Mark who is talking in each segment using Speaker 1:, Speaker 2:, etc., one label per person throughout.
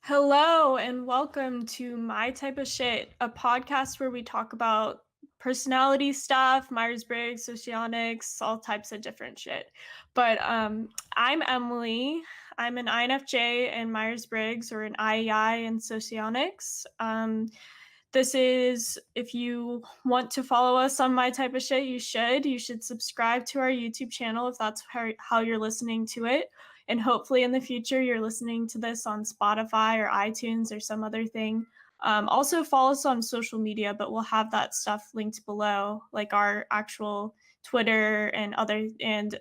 Speaker 1: Hello and welcome to My Type of Shit, a podcast where we talk about personality stuff, Myers-Briggs, socionics, all types of different shit. But I'm Emily. I'm an INFJ in Myers-Briggs or an IEI in socionics. This is if you want to follow us on My Type of Shit, you should. You should subscribe to our YouTube channel if that's how you're listening to it. And hopefully in the future, you're listening to this on Spotify or iTunes or some other thing. Also, follow us on social media, but we'll have that stuff linked below, like our actual Twitter and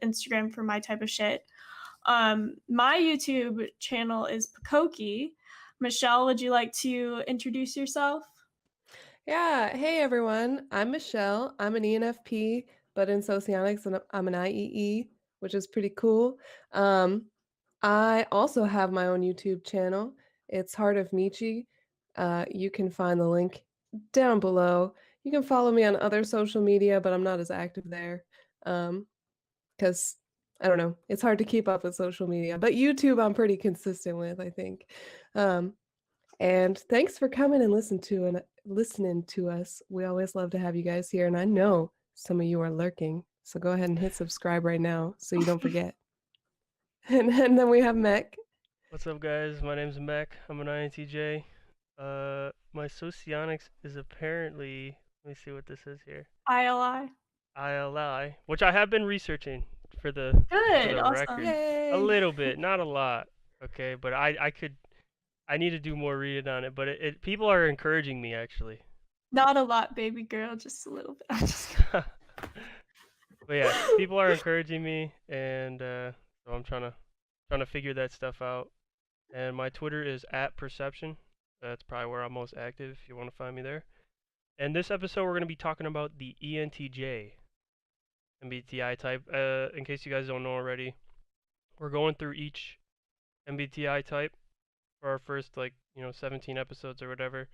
Speaker 1: Instagram for My Type of Shit. My YouTube channel is Pakoki. Michelle, would you like to introduce yourself?
Speaker 2: Yeah, hey everyone. I'm Michelle. I'm an ENFP, but in socionics, and I'm an IEE, which is pretty cool. Um, I also have my own YouTube channel. It's Heart of Michi. You can find the link down below. You can follow me on other social media, but I'm not as active there. Because I don't know, it's hard to keep up with social media. But YouTube, I'm pretty consistent with, I think. Um, and thanks for coming and listening to us. We always love to have you guys here, and I know some of you are lurking. So go ahead and hit subscribe right now so you don't forget. And then we have Mech.
Speaker 3: What's up, guys? My name's Mac. I'm an INTJ. My socionics is apparently, let me see what this is here.
Speaker 1: ILI.
Speaker 3: ILI, which I have been researching for the for
Speaker 1: Good,
Speaker 3: the
Speaker 1: awesome.
Speaker 3: record. A
Speaker 2: Yay!
Speaker 3: little bit, not a lot. Okay, but I need to do more reading on it. But it people are encouraging me actually.
Speaker 1: Not a lot, baby girl, just a little bit. I'm just
Speaker 3: But yeah, people are encouraging me, and so I'm trying to figure that stuff out. And my Twitter is @perception. That's probably where I'm most active if you want to find me there. And this episode, we're going to be talking about the ENTJ MBTI type. In case you guys don't know already, we're going through each MBTI type for our first, 17 episodes or whatever.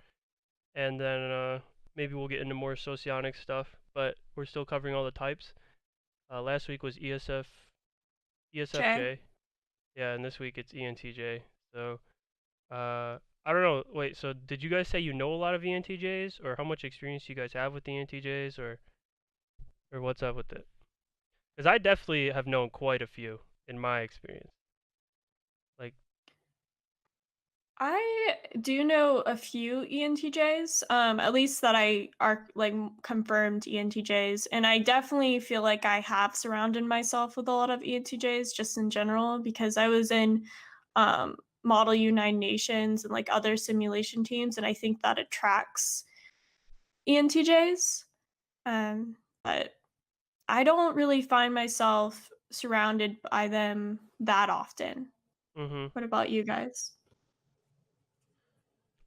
Speaker 3: And then maybe we'll get into more socionic stuff, but we're still covering all the types. Last week was
Speaker 1: okay.
Speaker 3: ESFJ. Yeah, and this week it's ENTJ. So I don't know. Wait, so did you guys say you know a lot of ENTJs, or how much experience you guys have with ENTJs, or what's up with it? Because I definitely have known quite a few in my experience. Like,
Speaker 1: I do know a few ENTJs, at least that I are like confirmed ENTJs, and I definitely feel like I have surrounded myself with a lot of ENTJs just in general because I was in Model United Nations and like other simulation teams, and I think that attracts ENTJs. But I don't really find myself surrounded by them that often.
Speaker 3: mhm.
Speaker 1: What about you guys?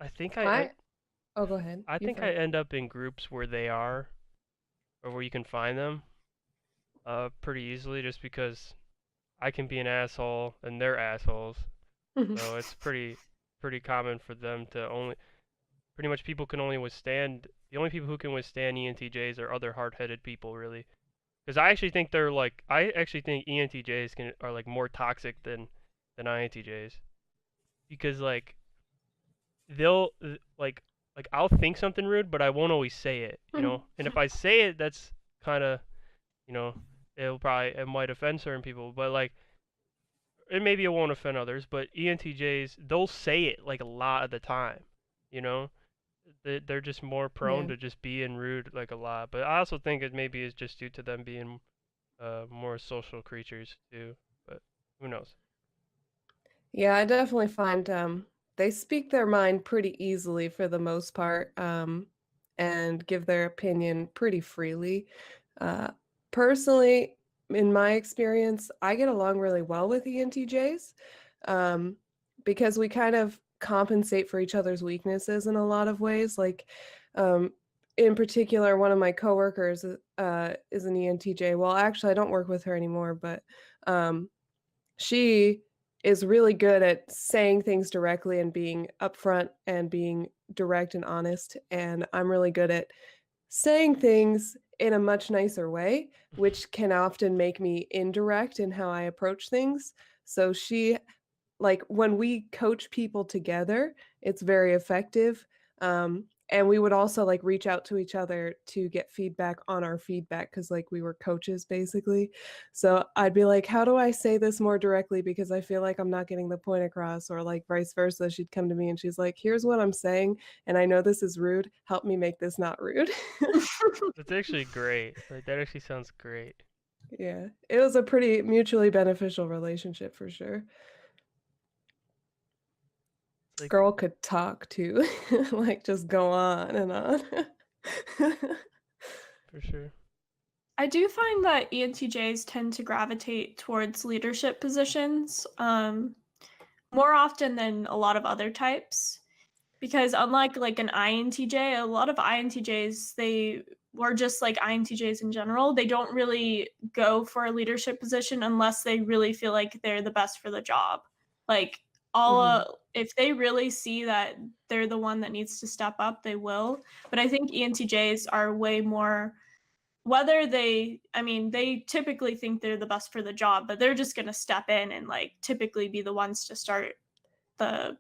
Speaker 3: I think I
Speaker 2: I
Speaker 3: en-
Speaker 2: oh, go ahead.
Speaker 3: I
Speaker 2: You
Speaker 3: think I
Speaker 2: first.
Speaker 3: end up in groups where they are, or where you can find them, pretty easily, just because I can be an asshole and they're assholes. So it's pretty common for them to only pretty much people can only withstand the only people who can withstand ENTJs are other hard-headed people, really. Because I actually think ENTJs are like more toxic than INTJs, because they'll like I'll think something rude, but I won't always say it, you know. And if I say it, that's kind of, you know, it might offend certain people, but like and maybe it won't offend others. But ENTJs, they'll say it like a lot of the time, you know. They're just more prone
Speaker 2: Yeah.
Speaker 3: to just being rude like a lot. But I also think it maybe is just due to them being more social creatures too. But who knows?
Speaker 2: Yeah, I definitely find they speak their mind pretty easily for the most part, and give their opinion pretty freely. Uh, Personally, in my experience, I get along really well with ENTJs, um, because we kind of compensate for each other's weaknesses in a lot of ways. Um, in particular, one of my coworkers is an ENTJ. Well, actually, I don't work with her anymore, but um, she is really good at saying things directly and being upfront and being direct and honest, and I'm really good at saying things in a much nicer way, which can often make me indirect in how I approach things. So she like when we coach people together, it's very effective. And we would also like reach out to each other to get feedback on our feedback because like we were coaches basically. So I'd be like, how do I say this more directly because I feel like I'm not getting the point across, or like vice versa. She'd come to me and she's like, here's what I'm saying, and I know this is rude. Help me make this not rude.
Speaker 3: That's actually great. Like that actually sounds great.
Speaker 2: Yeah, it was a pretty mutually beneficial relationship for sure.
Speaker 3: It's like
Speaker 2: Girl could talk too, like just go on and on.
Speaker 3: for sure.
Speaker 1: I do find that ENTJs tend to gravitate towards leadership positions more often than a lot of other types. Because unlike like an INTJ, a lot of INTJs, they or just like INTJs in general, they don't really go for a leadership position unless they really feel like they're the best for the job. Like
Speaker 2: Mhm.
Speaker 1: if they really see that they're the one that needs to step up, they will. But I think ENTJs are way more whether they I mean, they typically think they're the best for the job, but they're just going to step in and like typically be the ones to start the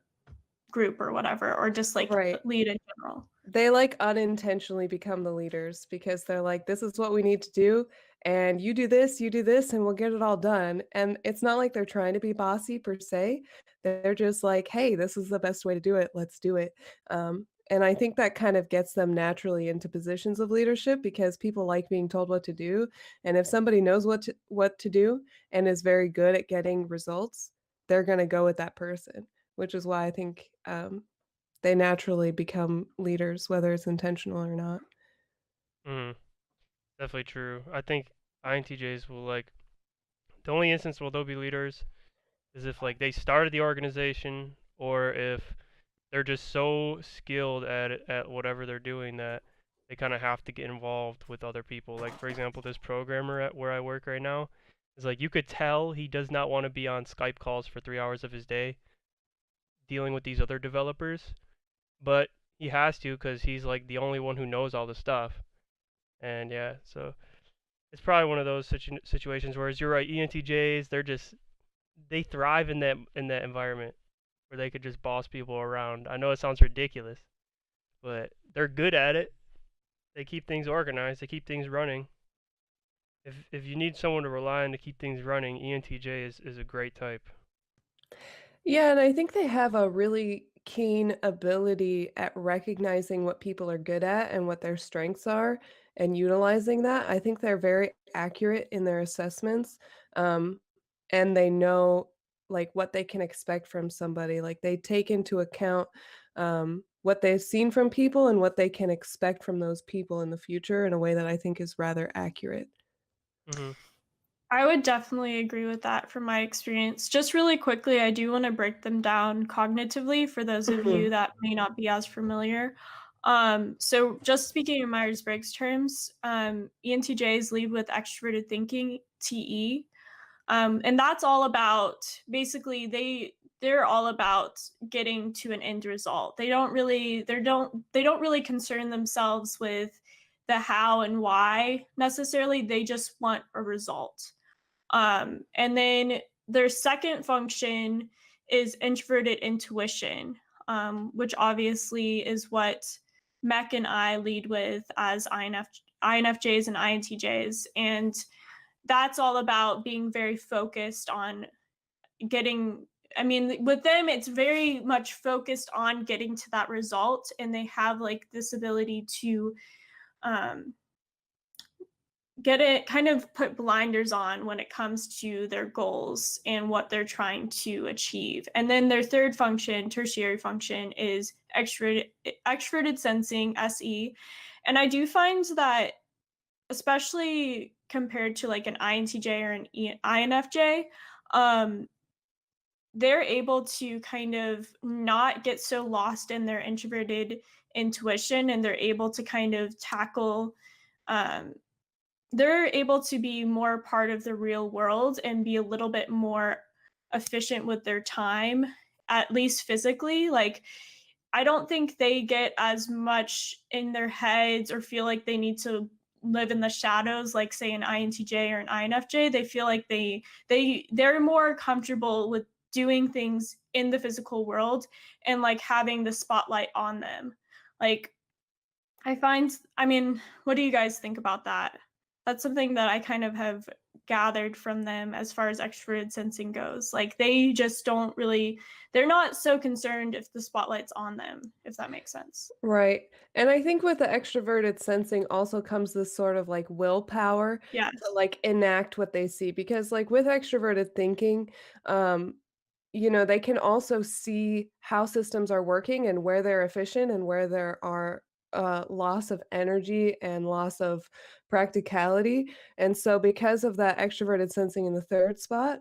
Speaker 1: group or whatever, or just like
Speaker 2: Right.
Speaker 1: lead in general.
Speaker 2: They like unintentionally become the leaders because they're like, this is what we need to do. And you do this, and we'll get it all done. And it's not like they're trying to be bossy per se. They're just like, hey, this is the best way to do it. Let's do it. And I think that kind of gets them naturally into positions of leadership because people like being told what to do. And if somebody knows what to do and is very good at getting results, they're going to go with that person, which is why I think they naturally become leaders, whether it's intentional or not.
Speaker 3: Mm, definitely true. I think INTJs will like the only instance where they'll be leaders is if like they started the organization or if they're just so skilled at at whatever they're doing that they kind of have to get involved with other people. Like for example, this programmer at where I work right now is like you could tell he does not want to be on Skype calls for 3 hours of his day dealing with these other developers, but he has to because he's like the only one who knows all the stuff. And yeah, so it's probably one of those situations. Whereas you're right, ENTJs, they thrive in that environment where they could just boss people around. I know it sounds ridiculous, but they're good at it. They keep things organized. They keep things running. If you need someone to rely on to keep things running, ENTJ is a great type.
Speaker 2: Yeah, and I think they have a really keen ability at recognizing what people are good at and what their strengths are and utilizing that. I think they're very accurate in their assessments. Um, and they know like what they can expect from somebody. Like they take into account what they've seen from people and what they can expect from those people in the future in a way that I think is rather accurate.
Speaker 3: Mhm.
Speaker 1: I would definitely agree with that from my experience. Just really quickly, I do want to break them down cognitively for those of you
Speaker 2: Mhm.
Speaker 1: that may not be as familiar. So just speaking in Myers-Briggs terms, ENTJs lead with extroverted thinking, TE. And that's all about basically they're all about getting to an end result. They don't really concern themselves with the how and why necessarily. They just want a result. And then their second function is introverted intuition, which obviously is what Mech and I lead with as INFJs and INTJs. And that's all about being very focused on getting I mean, with them, it's very much focused on getting to that result, and they have like this ability to um, get it kind of put blinders on when it comes to their goals and what they're trying to achieve. And then their third function, tertiary function, is extroverted sensing, SE. And I do find that especially compared to like an INTJ or an INFJ, um, they're able to kind of not get so lost in their introverted intuition, and they're able to kind of tackle um, they're able to be more part of the real world and be a little bit more efficient with their time, at least physically. Like, I don't think they get as much in their heads or feel like they need to live in the shadows like say an INTJ or an INFJ. They feel like they're more comfortable with doing things in the physical world and like having the spotlight on them. Like I mean, what do you guys think about that? That's something that I kind of have gathered from them as far as extroverted sensing goes. Like they just don't really, they're not so concerned if the spotlight's on them, if that makes sense.
Speaker 2: Right. And I think with the extroverted sensing also comes this sort of like willpower to
Speaker 1: Yes.
Speaker 2: like enact what they see because like with extroverted thinking, um, they can also see how systems are working and where they're efficient and where there are loss of energy and loss of practicality. And so, because of that extroverted sensing in the third spot,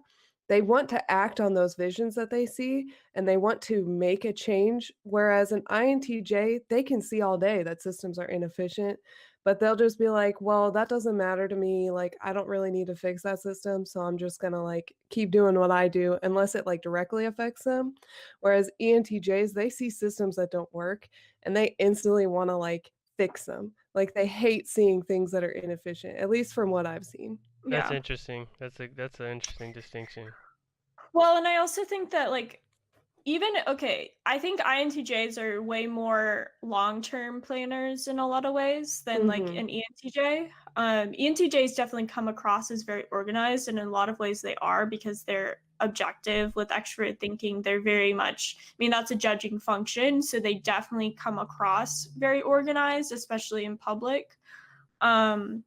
Speaker 2: they want to act on those visions that they see and they want to make a change. Whereas an INTJ, they can see all day that systems are inefficient, but they'll just be like, well, that doesn't matter to me. Like, I don't really need to fix that system. So I'm just going to like keep doing what I do unless it like directly affects them. Whereas ENTJs, they see systems that don't work and they instantly want to like fix them. Like they hate seeing things that are inefficient, at least from what I've seen.
Speaker 3: That's
Speaker 1: Yeah.
Speaker 3: interesting. That's an interesting distinction.
Speaker 1: Well, and I also think that like even okay, I think INTJs are way more long-term planners in a lot of ways than like
Speaker 2: Mhm.
Speaker 1: an ENTJ. ENTJs definitely come across as very organized, and in a lot of ways they are because they're objective with extroverted thinking. They're very much, I mean, that's a judging function, so they definitely come across very organized, especially in public. Um,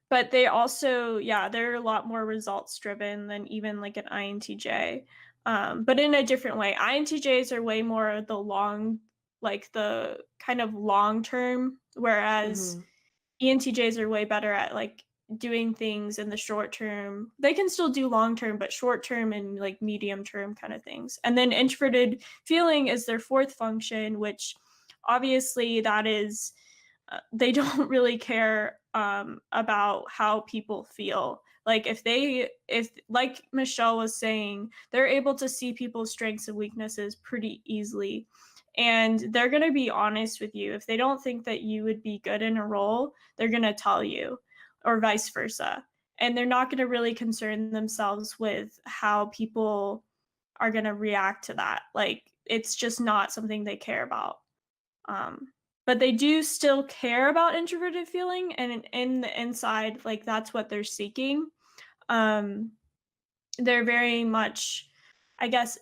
Speaker 1: but they also, yeah, they're a lot more results driven than even like an INTJ. But in a different way. INTJs are way more the long, like the kind of long term, whereas
Speaker 2: Mhm.
Speaker 1: ENTJs are way better at like doing things in the short term. They can still do long term, but short term and like medium term kind of things. And then introverted feeling is their fourth function, which obviously that is they don't really care about how people feel. Like if like Michelle was saying, they're able to see people's strengths and weaknesses pretty easily. And they're going to be honest with you. If they don't think that you would be good in a role, they're going to tell you, or vice versa. And they're not going to really concern themselves with how people are going to react to that. Like, it's just not something they care about. Um, but they do still care about introverted feeling, and in the inside, like that's what they're seeking. Um, they're very much, I guess,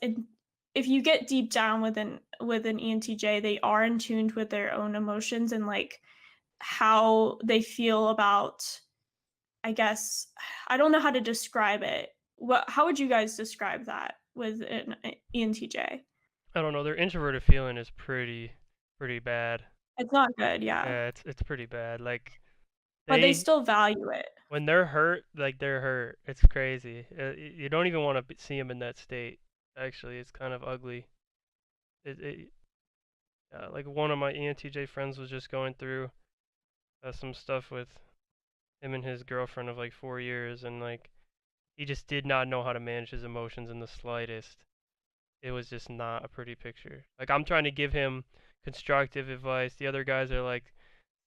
Speaker 1: if you get deep down with an ENTJ, they are in tune with their own emotions and like how they feel about. I guess I don't know how to describe it. How would you guys describe that with an ENTJ?
Speaker 3: I don't know. Their introverted feeling is pretty bad.
Speaker 1: It's not good, yeah,
Speaker 3: Yeah, it's pretty bad. Like
Speaker 1: but they
Speaker 3: they
Speaker 1: still value it.
Speaker 3: when they're hurt, like they're hurt. It's crazy. You don't even want to see them in that state. Actually, it's kind of ugly. It like one of my ENTJ friends was just going through some stuff with him and his girlfriend of like 4 years, and like he just did not know how to manage his emotions in the slightest. It was just not a pretty picture. Like I'm trying to give him constructive advice. The other guys are like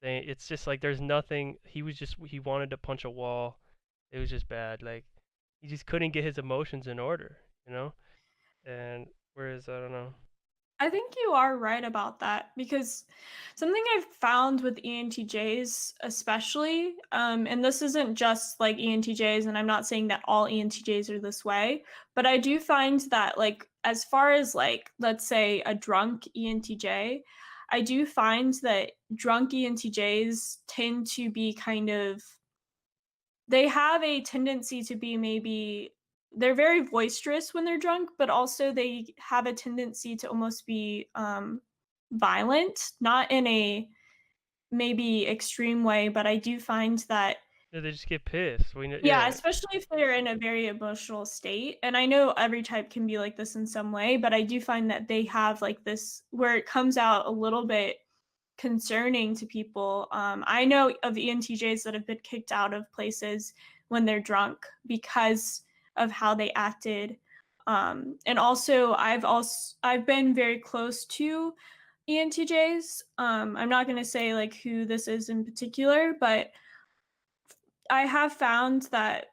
Speaker 3: saying it's just like there's nothing. He wanted to punch a wall. It was just bad. Like he just couldn't get his emotions in order, you know? And whereas I don't know.
Speaker 1: I think you are right about that because something I've found with ENTJs, especially, and this isn't just like ENTJs, and I'm not saying that all ENTJs are this way, but I do find that, like, as far as like, let's say a drunk ENTJ, I do find that drunk ENTJs tend to be kind of they have a tendency to be maybe they're very boisterous when they're drunk, but also they have a tendency to almost be violent, not in a maybe extreme way, but I do find that
Speaker 3: Yeah, they just get pissed.
Speaker 1: yeah,
Speaker 3: Yeah,
Speaker 1: especially if they're in a very emotional state. And I know every type can be like this in some way, but I do find that they have like this where it comes out a little bit concerning to people. I know of ENTJs that have been kicked out of places when they're drunk because of how they acted. And also, I've been very close to ENTJs. I'm not going to say like who this is in particular, but I have found that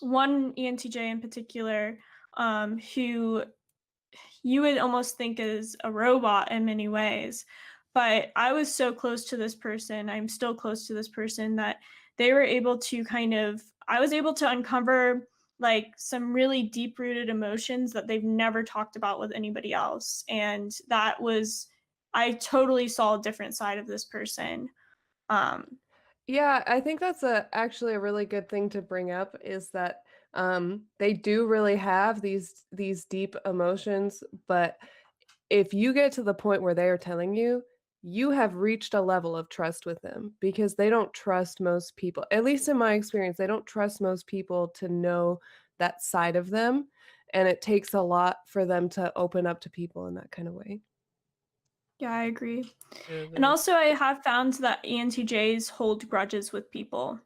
Speaker 1: one ENTJ in particular, who you would almost think is a robot in many ways. But I was so close to this person, I'm still close to this person, that they were able to I was able to uncover like some really deep rooted emotions that they've never talked about with anybody else. And I totally saw a different side of this person. Um,
Speaker 2: Yeah, I think that's actually a really good thing to bring up is that they do really have these deep emotions, but if you get to the point where they are telling you, you have reached a level of trust with them because they don't trust most people. At least in my experience, they don't trust most people to know that side of them, and it takes a lot for them to open up to people in that kind of way.
Speaker 1: yeah, I agree.
Speaker 3: Yeah,
Speaker 1: And
Speaker 3: the,
Speaker 1: also, I have found that ENTJs hold grudges with people.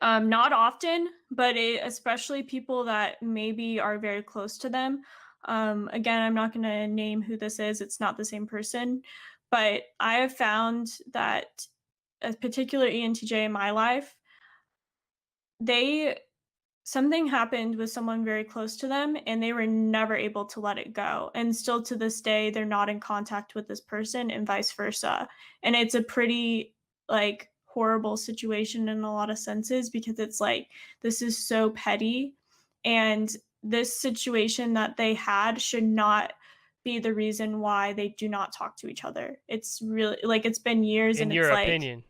Speaker 1: Not often, but especially people that maybe are very close to them. Again, I'm not going to name who this is. It's not the same person, but I have found that a particular ENTJ in my life, they something happened with someone very close to them and they were never able to let it go. And still to this day, they're not in contact with this person and vice versa. And it's a pretty like horrible situation in a lot of senses because it's like this is so petty and this situation that they had should not be the reason why they do not talk to each other. It's really like it's been years
Speaker 3: in
Speaker 1: and it's
Speaker 3: your
Speaker 1: like
Speaker 3: opinion.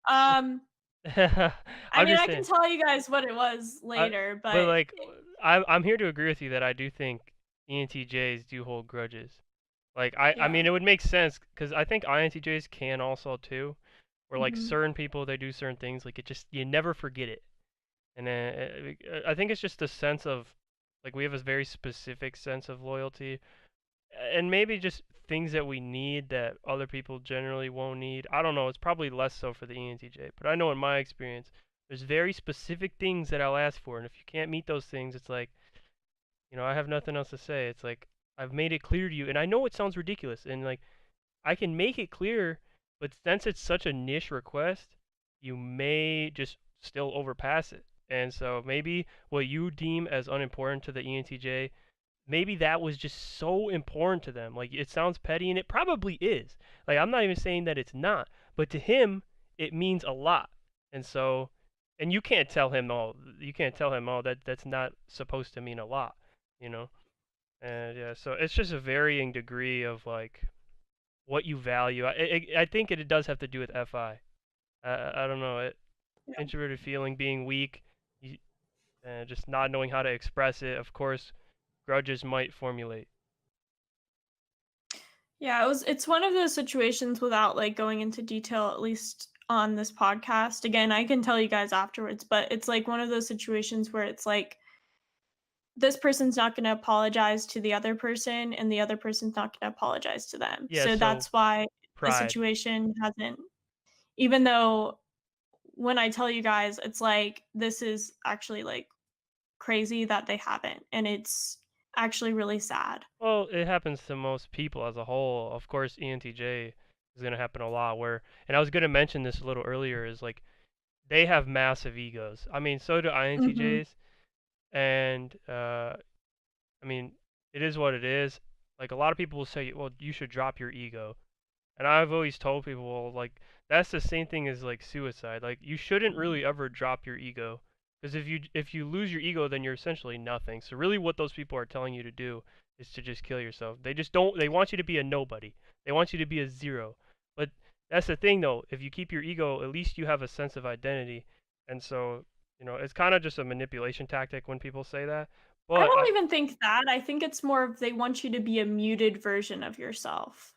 Speaker 1: um I
Speaker 3: I'm
Speaker 1: mean,
Speaker 3: just
Speaker 1: I can
Speaker 3: saying.
Speaker 1: tell you guys what it was
Speaker 3: I,
Speaker 1: later,
Speaker 3: but
Speaker 1: but
Speaker 3: like, I'm here to agree with you that I do think ENTJs do hold grudges. Like, I
Speaker 1: yeah.
Speaker 3: mean, it would make sense because I think INTJs can also too, where like
Speaker 1: Mhm.
Speaker 3: certain people they do certain things, like it just you never forget it. And then I think it's just a sense of like we have a very specific sense of loyalty, and maybe just things that we need that other people generally won't need. I don't know. It's probably less so for the ENTJ, but I know in my experience, there's very specific things that I'll ask for, and if you can't meet those things, it's like, I have nothing else to say. It's like I've made it clear to you, and I know it sounds ridiculous, and like I can make it clear, but since it's such a niche request, you may just still overpass it. And so maybe what you deem as unimportant to the ENTJ, maybe that was just so important to them. Like it sounds petty and it probably is. Like I'm not even saying that it's not, but to him it means a lot. And so and you can't tell him oh that's not supposed to mean a lot, you know? And yeah, so it's just a varying degree of like what you value. I think it does have to do with FI. I don't know.
Speaker 1: Yeah.
Speaker 3: Introverted feeling, being weak, you, just not knowing how to express it. Of course, grudges might formulate.
Speaker 1: Yeah, it's one of those situations without like going into detail at least on this podcast. Again, I can tell you guys afterwards, but it's like one of those situations where it's like this person's not going to apologize to the other person and the other person's not going to apologize to them.
Speaker 3: Yeah,
Speaker 1: So
Speaker 3: so
Speaker 1: that's why the
Speaker 3: pride.
Speaker 1: situation hasn't even though when I tell you guys it's like this is actually like crazy that they haven't and it's actually really sad.
Speaker 3: Well, it happens to most people as a whole. Of course, ENTJ is going to happen a lot where, and I was going to mention this a little earlier, is like they have massive egos. I mean, so do
Speaker 1: Mhm.
Speaker 3: INTJs, and I mean, it is what it is. Like a lot of people will say, well, you should drop your ego. And I've always told people, well, like that's the same thing as like suicide. Like you shouldn't really ever drop your ego, because if you lose your ego, then you're essentially nothing. So really, what those people are telling you to do is to just kill yourself. They just don't. They want you to be a nobody. They want you to be a zero. But that's the thing, though. If you keep your ego, at least you have a sense of identity. And so, it's kind of just a manipulation tactic when people say that.
Speaker 1: I
Speaker 3: But
Speaker 1: don't even think that. I think it's more of they want you to be a muted version of yourself.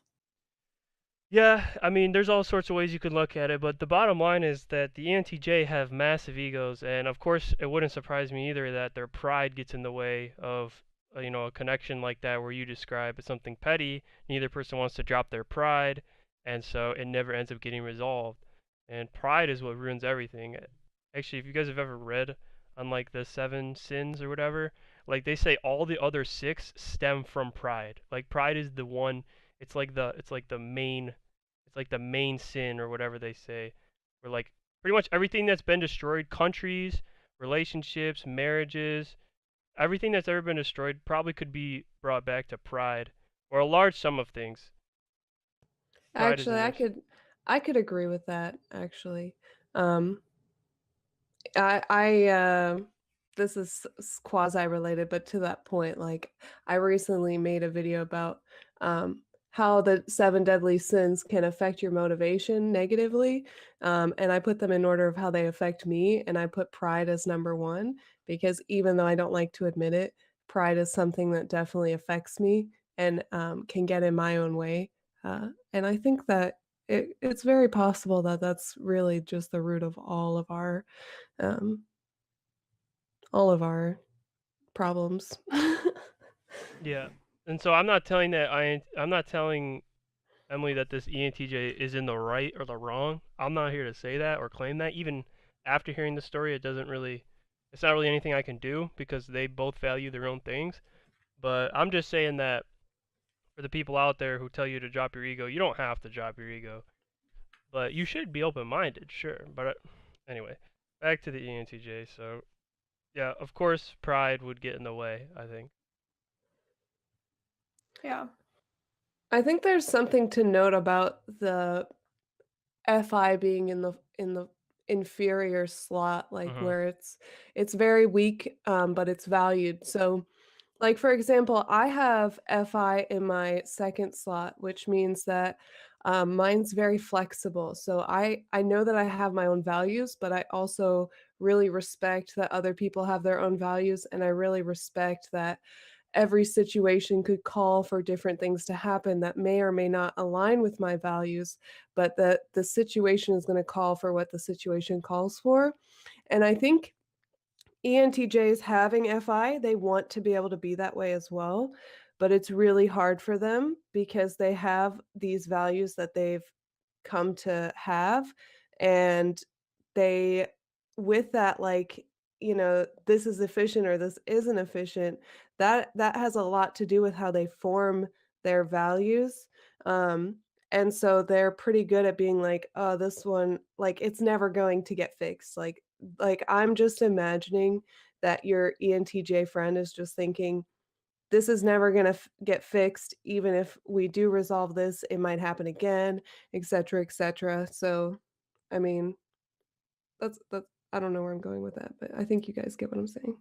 Speaker 3: yeah, I mean, there's all sorts of ways you could look at it, but the bottom line is that the ENTJ have massive egos, and of course, it wouldn't surprise me either that their pride gets in the way of, a connection like that where you describe as something petty. Neither person wants to drop their pride, and so it never ends up getting resolved. And pride is what ruins everything. Actually, if you guys have ever read on like the seven sins or whatever, like they say all the other six stem from pride. Like pride is the one. It's like the main sin or whatever they say. Where like pretty much everything that's been destroyed, countries, relationships, marriages, everything that's ever been destroyed probably could be brought back to pride, or a large sum of things. Pride is
Speaker 2: Actually,
Speaker 3: in there.
Speaker 2: I could agree with that, actually. Um, I this is quasi related, but to that point, like I recently made a video about how the seven deadly sins can affect your motivation negatively. And I put them in order of how they affect me, and I put pride as number one because even though I don't like to admit it, pride is something that definitely affects me and can get in my own way. And I think that it's very possible that that's really just the root of um, all of our problems.
Speaker 3: Yeah. And so I'm not telling that I'm not telling Emily that this ENTJ is in the right or the wrong. I'm not here to say that or claim that. Even after hearing the story, it's not really anything I can do because they both value their own things. But I'm just saying that for the people out there who tell you to drop your ego, you don't have to drop your ego. But you should be open-minded, sure. But anyway, back to the ENTJ. So, yeah, of course, pride would get in the way, I think.
Speaker 1: Yeah.
Speaker 2: I think there's something to note about the FI being in the inferior slot, like
Speaker 3: Mhm.
Speaker 2: where it's very weak, but it's valued. So, like for example, I have FI in my second slot, which means that mine's very flexible. So I know that I have my own values, but I also really respect that other people have their own values, and I really respect that every situation could call for different things to happen that may or may not align with my values, but that the situation is going to call for what the situation calls for. And I think ENTJs having FI, they want to be able to be that way as well, but it's really hard for them because they have these values that they've come to have, and they with that, like, this is efficient or this isn't efficient, that has a lot to do with how they form their values, um, and so they're pretty good at being like, "Oh, this one, like, it's never going to get fixed," I'm just imagining that your ENTJ friend is just thinking, "This is never gonna get fixed. Even if we do resolve this, it might happen again," etcetera, etcetera. So, I mean, that's I don't know where I'm going with that, but I think you guys get what I'm saying.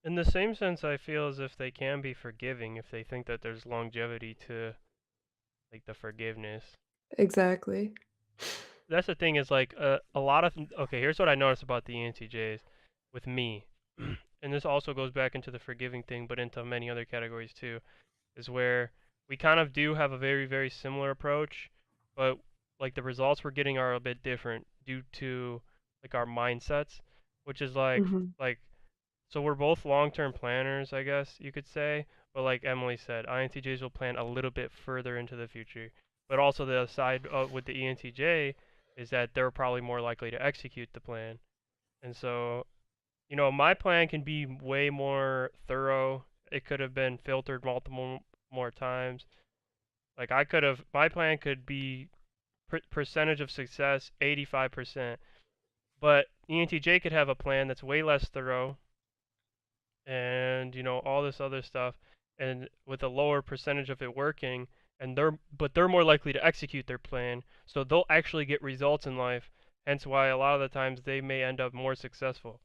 Speaker 3: In the same sense, I feel as if they can be forgiving if they think that there's longevity to like the forgiveness.
Speaker 2: Exactly.
Speaker 3: That's the thing is like a lot of okay. Here's what I noticed about the ENTJs with me, and this also goes back into the forgiving thing, but into many other categories too. Is where we kind of do have a very similar approach, but like the results we're getting are a bit different due to like our mindsets, which is
Speaker 2: Mhm.
Speaker 3: like so we're both long-term planners, I guess you could say, but like Emily said, INTJs will plan a little bit further into the future. But also the side with the ENTJ is that they're probably more likely to execute the plan. And so, my plan can be way more thorough. It could have been filtered multiple more times. Like my plan could be percentage of success 85%, but ENTJ could have a plan that's way less thorough and all this other stuff, and with a lower percentage of it working, and they're more likely to execute their plan, so they'll actually get results in life. Hence why a lot of the times they may end up more successful,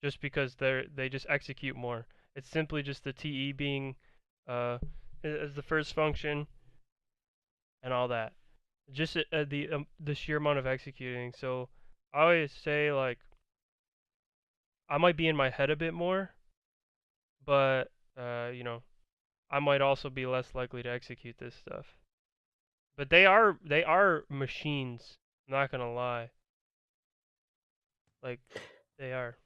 Speaker 3: just because they just execute more. It's simply just the TE being uh as the first function and all that. Just the sheer amount of executing. So I always say like I might be in my head a bit more, but I might also be less likely to execute this stuff. But they are machines. I'm not gonna lie. Like they are.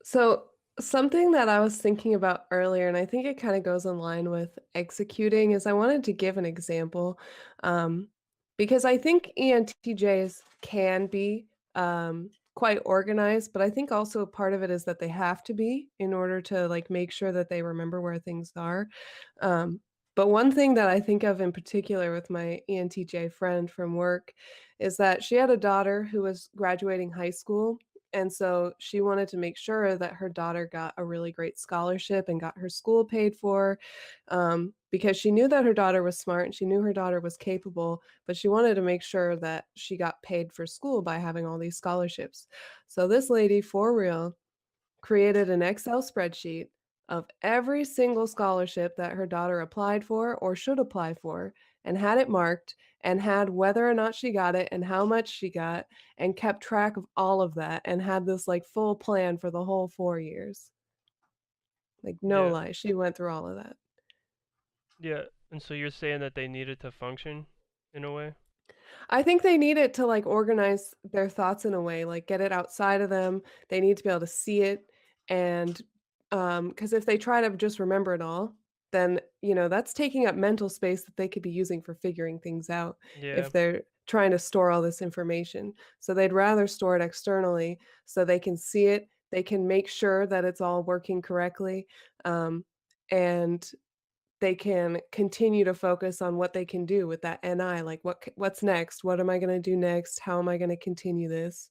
Speaker 2: So, something that I was thinking about earlier, and I think it kind of goes in line with executing, is I wanted to give an example, um, because I think ENTJs can be quite organized, but I think also part of it is that they have to be in order to like make sure that they remember where things are. Um, but one thing that I think of in particular with my ENTJ friend from work is that she had a daughter who was graduating high school, And so she wanted to make sure that her daughter got a really great scholarship and got her school paid for, because she knew that her daughter was smart and she knew her daughter was capable, but she wanted to make sure that she got paid for school by having all these scholarships. So this lady, for real, created an Excel spreadsheet of every single scholarship that her daughter applied for or should apply for, and had it marked, and had whether or not she got it and how much she got, and kept track of all of that, and had this like full plan for the whole 4 years. Like, no
Speaker 3: Yeah.
Speaker 2: lie, she went through all of that.
Speaker 3: Yeah. And so you're saying that they needed to function in a way?
Speaker 2: I think they need it to like organize their thoughts in a way, like get it outside of them. They need to be able to see it. And because if they try to just remember it all, then that's taking up mental space that they could be using for figuring things out
Speaker 3: Yeah.
Speaker 2: if they're trying to store all this information. So they'd rather store it externally so they can see it, they can make sure that it's all working correctly. And they can continue to focus on what they can do with that NI, like what's next? What am I gonna do next? How am I gonna continue this?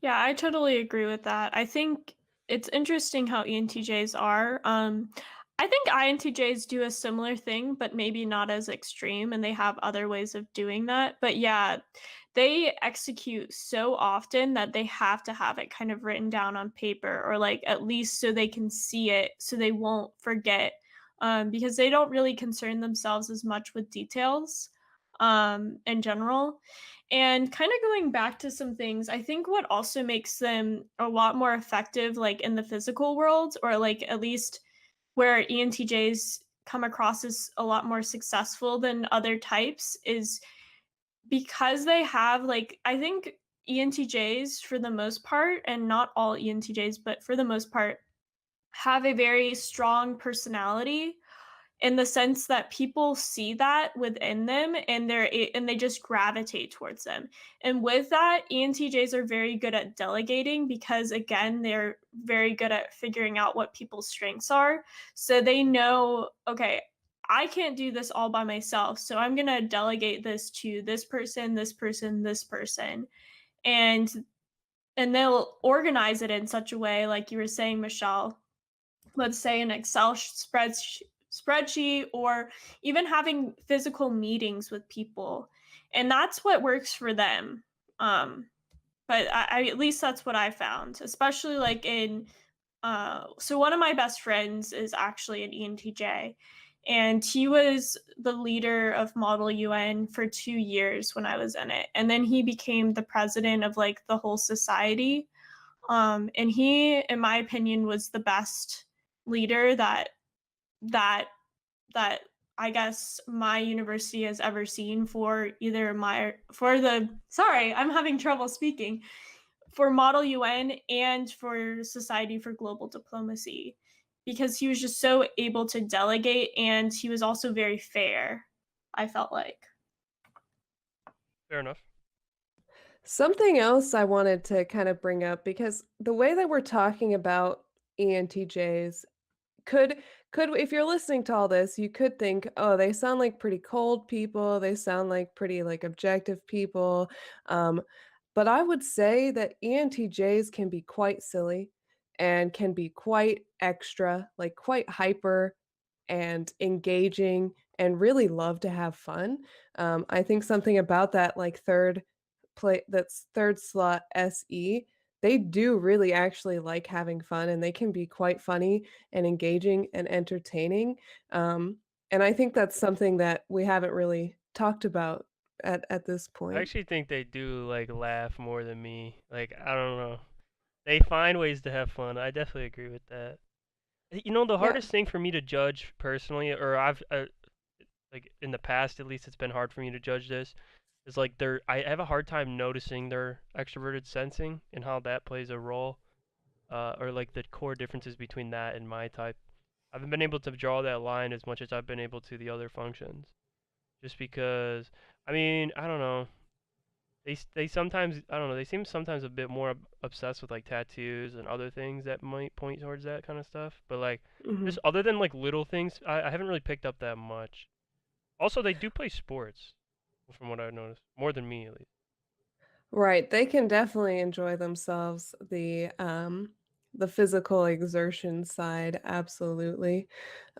Speaker 1: Yeah, I totally agree with that. I think it's interesting how ENTJs are. I think INTJs do a similar thing, but maybe not as extreme, and they have other ways of doing that. But yeah, they execute so often that they have to have it kind of written down on paper, or like at least so they can see it, so they won't forget, because they don't really concern themselves as much with details in general. And kind of going back to some things, I think what also makes them a lot more effective, like in the physical world, or like at least where ENTJs come across as a lot more successful than other types, is because they have, like, I think ENTJs for the most part, and not all ENTJs, but for the most part, have a very strong personality, in the sense that people see that within them, and they just gravitate towards them. And with that, ENTJs are very good at delegating, because again, they're very good at figuring out what people's strengths are. So they know, okay, I can't do this all by myself, so I'm going to delegate this to this person, this person, this person. And they'll organize it in such a way, like you were saying, Michelle, let's say an Excel spreadsheet, or even having physical meetings with people. And that's what works for them. Um, but at least that's what I found, especially like in, so one of my best friends is actually an ENTJ, and he was the leader of Model UN for 2 years when I was in it. And then he became the president of like the whole society. And he, in my opinion, was the best leader that that I guess my university has ever seen, for either my for the sorry, I'm having trouble speaking, for Model UN and for Society for Global Diplomacy, because he was just so able to delegate, and he was also very fair, I felt like.
Speaker 3: Fair enough.
Speaker 2: Something else I wanted to kind of bring up, because the way that we're talking about ENTJs could if you're listening to all this, you could think, "Oh, they sound like pretty cold people. They sound like pretty like objective people." Um, but I would say that ENTJs can be quite silly and can be quite extra, like quite hyper and engaging and really love to have fun. I think something about that like that's third slot SE, they do really actually like having fun, and they can be quite funny and engaging and entertaining. Um, and I think that's something that we haven't really talked about at this
Speaker 3: I
Speaker 2: point.
Speaker 3: actually think they do like laugh more than me. Like, I don't know. They find ways to have fun. I definitely agree with that. The
Speaker 2: Yeah.
Speaker 3: hardest thing for me to judge personally, or I've like in the past at least, it's been hard for me to judge this. Is like I have a hard time noticing their extroverted sensing and how that plays a role, or like the core differences between that and my type. I haven't been able to draw that line as much as I've been able to the other functions, just because. I mean, I don't know. They sometimes, I don't know, they seem sometimes a bit more obsessed with like tattoos and other things that might point towards that kind of stuff. But like,
Speaker 2: Mhm.
Speaker 3: just other than like little things, I haven't really picked up that much. Also, they do play sports, from what I've noticed, more than me at least.
Speaker 2: Right, they can definitely enjoy themselves, the physical exertion side, absolutely.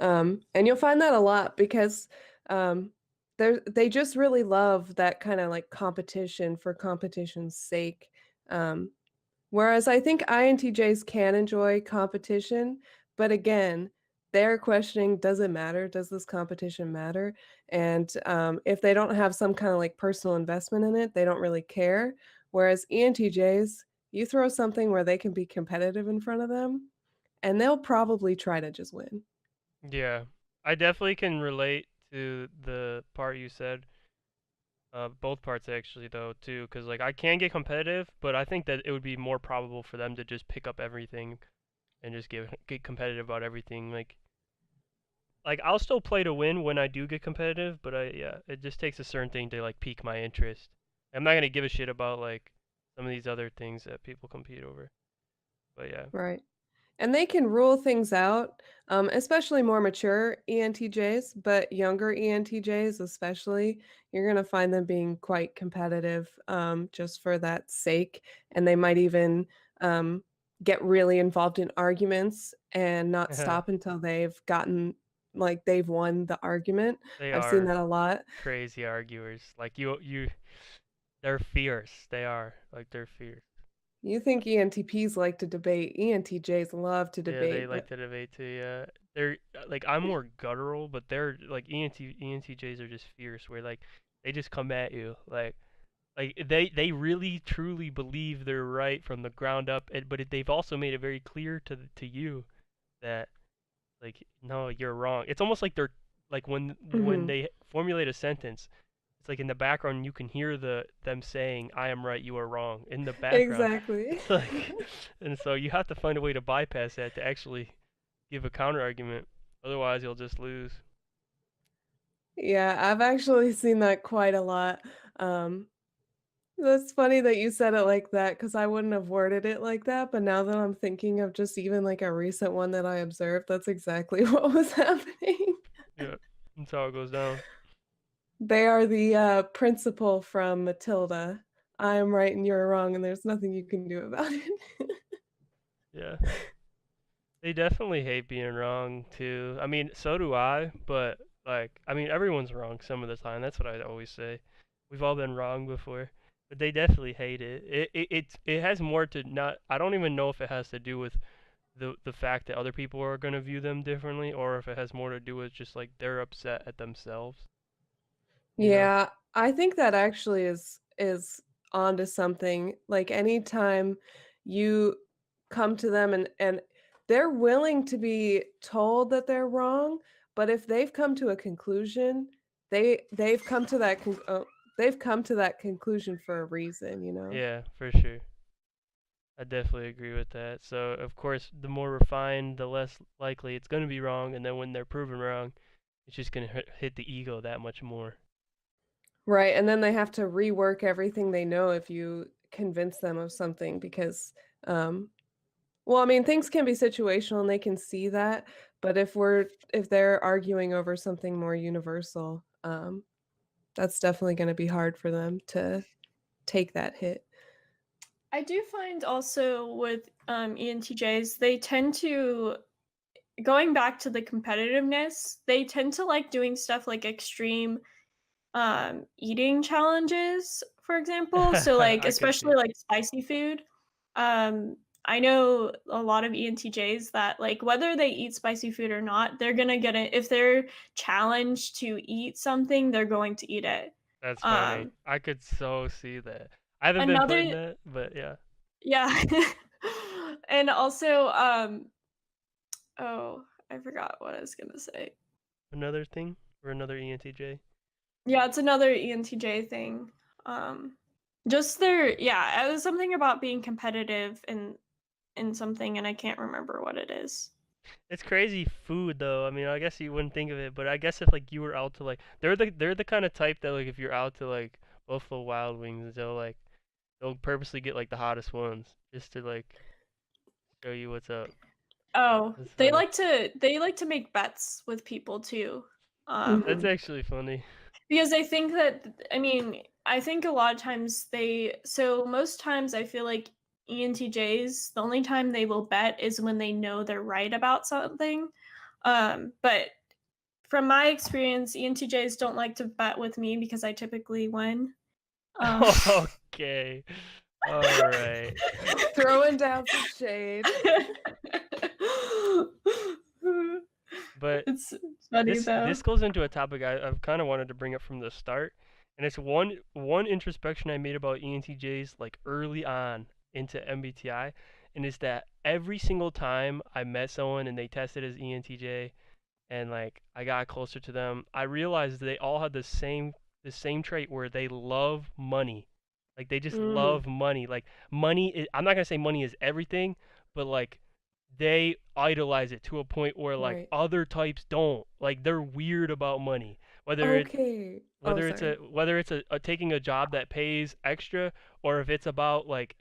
Speaker 2: And you'll find that a lot because, um, they just really love that kinda, like, competition for competition's sake. Um, Whereas I think INTJs can enjoy competition, but again, they're questioning, does it matter? Does this competition matter? And if they don't have some kind of like personal investment in it, they don't really care. Whereas ENTJs, you throw something where they can be competitive in front of them, and they'll probably try to just win.
Speaker 3: Yeah, I definitely can relate to the part you said. Both parts actually though too, because like I can get competitive, but I think that it would be more probable for them to just pick up everything and just get competitive about everything. Like I'll still play to win when I do get competitive, but yeah, it just takes a certain thing to like pique my interest. I'm not gonna give a shit about like some of these other things that people compete over. But yeah.
Speaker 2: Right. And they can rule things out, especially more mature ENTJs, but younger ENTJs especially, you're gonna find them being quite competitive, just for that sake, and they might even, get really involved in arguments and not stop until they've gotten like, they've won the argument.
Speaker 3: They
Speaker 2: I've seen
Speaker 3: are
Speaker 2: that a lot.
Speaker 3: crazy arguers. Like they're fierce. They are. Like they're fierce.
Speaker 2: You think ENTPs like to debate, ENTJs love to
Speaker 3: Yeah, they
Speaker 2: debate,
Speaker 3: like
Speaker 2: but
Speaker 3: to debate too. Yeah, they're like I'm more guttural, but they're like ENTJs are just fierce. Where like they just come at you like they really truly believe they're right from the ground up. But they've also made it very clear to you that like no, you're wrong. It's almost like they're like when
Speaker 2: Mhm.
Speaker 3: they formulate a sentence. It's like in the background you can hear them saying "I am right, you are wrong" in the background.
Speaker 2: Exactly.
Speaker 3: It's like, and so you have to find a way to bypass that to actually give a counter argument. Otherwise, you'll just lose.
Speaker 2: Yeah, I've actually seen that quite a lot. Um, that's funny that you said it like that because I wouldn't have worded it like that, but now that I'm thinking of just even like a recent one that I observed, that's exactly what was happening.
Speaker 3: Yeah, that's how it goes down.
Speaker 2: They are the principal from Matilda. I am right and you're wrong, and there's nothing you can do about it.
Speaker 3: Yeah, they definitely hate being wrong too. I mean, so do I. But like, I mean, everyone's wrong some of the time. That's what I always say. We've all been wrong before. But they definitely hate it. It has more to not. I don't even know if it has to do with the fact that other people are gonna view them differently, or if it has more to do with just like they're upset at themselves. You know?
Speaker 2: Yeah, I think that actually is onto something. Like anytime you come to them and they're willing to be told that they're wrong, but if they've come to a conclusion, they've come to that they've come to that conclusion for a reason, you know?
Speaker 3: Yeah, for sure. I definitely agree with that. So, of course, the more refined, the less likely it's going to be wrong. And then when they're proven wrong, it's just going to hit the ego that much more.
Speaker 2: Right, and then they have to rework everything they know if you convince them of something because um well, I mean, things can be situational and they can see that, but if they're arguing over something more universal, that's definitely gonna be hard for them to take that hit.
Speaker 1: I do find also with ENTJs, they tend to, going back to the competitiveness, they tend to like doing stuff like extreme eating challenges, for example. So like
Speaker 3: I could
Speaker 1: especially
Speaker 3: see.
Speaker 1: like spicy food. Um I know a lot of ENTJs that like whether they eat spicy food or not, they're gonna get it if they're challenged to eat something, they're going to eat it.
Speaker 3: That's funny.
Speaker 1: Um
Speaker 3: I could so see that. I haven't been put in
Speaker 1: Another,
Speaker 3: that, but yeah.
Speaker 1: yeah. And also oh, I forgot what I was gonna say.
Speaker 3: Another thing or another ENTJ.
Speaker 1: Yeah, it's another ENTJ thing. Um, just their, yeah, it was something about being competitive in something, and I can't remember what it is.
Speaker 3: It's crazy food though. I mean, I guess you wouldn't think of it, but I guess if like you were out to like they're the kind of type that like if you're out to like Buffalo Wild Wings, they'll purposely get like the hottest ones just to like show you what's up.
Speaker 1: Oh,
Speaker 3: That's
Speaker 1: they
Speaker 3: funny.
Speaker 1: like to they like to make bets with people too.
Speaker 3: That's
Speaker 2: Mhm.
Speaker 1: Um,
Speaker 3: actually funny.
Speaker 1: because I think that I mean, I think a lot of times most times I feel like ENTJs, the only time they will bet is when they know they're right about something. But from my experience, ENTJs don't like to bet with me because I typically win.
Speaker 3: Okay. All right.
Speaker 2: Throwing down some shade.
Speaker 3: But
Speaker 1: It's funny though.
Speaker 3: this goes into a topic I've kind of wanted to bring up from the start, and it's one introspection I made about ENTJs like early on into MBTI, and is that every single time I met someone and they tested as ENTJ, and like I got closer to them, I realized they all had the same trait where they love money. Like they just love money. Like I'm not gonna say money is everything, but like they idolize it to a point where like
Speaker 2: Right.
Speaker 3: other types don't. Like they're weird about money.
Speaker 2: Okay. Oh, sorry.
Speaker 3: Whether it's a taking a job that pays extra, or if it's about like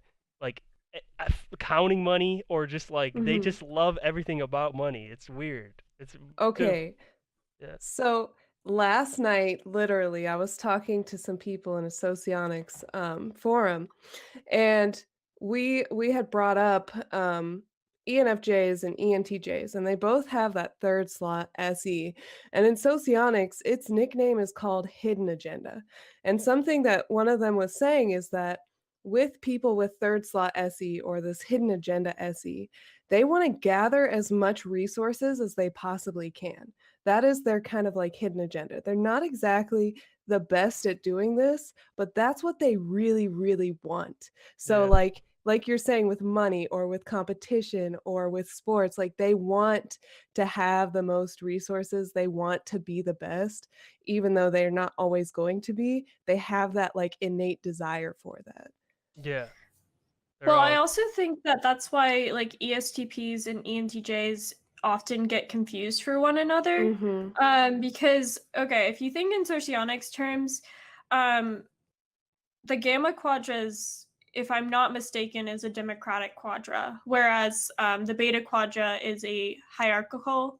Speaker 3: counting money, or just like they
Speaker 2: Mhm.
Speaker 3: just love everything about money. It's weird. It's
Speaker 2: Okay.
Speaker 3: yeah.
Speaker 2: So last night, literally, I was talking to some people in a socionics forum, and we had brought up ENFJs and ENTJs, and they both have that third slot SE. And in socionics, its nickname is called hidden agenda. And something that one of them was saying is that with people with third slot SE or this hidden agenda SE, they want to gather as much resources as they possibly can. That is their kind of like hidden agenda. They're not exactly the best at doing this, but that's what they really, really want. So
Speaker 3: Yeah.
Speaker 2: like you're saying with money or with competition or with sports, like they want to have the most resources. They want to be the best, even though they're not always going to be. They have that like innate desire for that.
Speaker 3: Yeah. They're
Speaker 1: Well, I
Speaker 3: all
Speaker 1: also think that that's why like ESTPs and ENTJs often get confused for one another.
Speaker 2: Mhm.
Speaker 1: Because okay, if you think in socionics terms, um, the gamma quadras, if I'm not mistaken, is a democratic quadra, whereas the beta quadra is a hierarchy.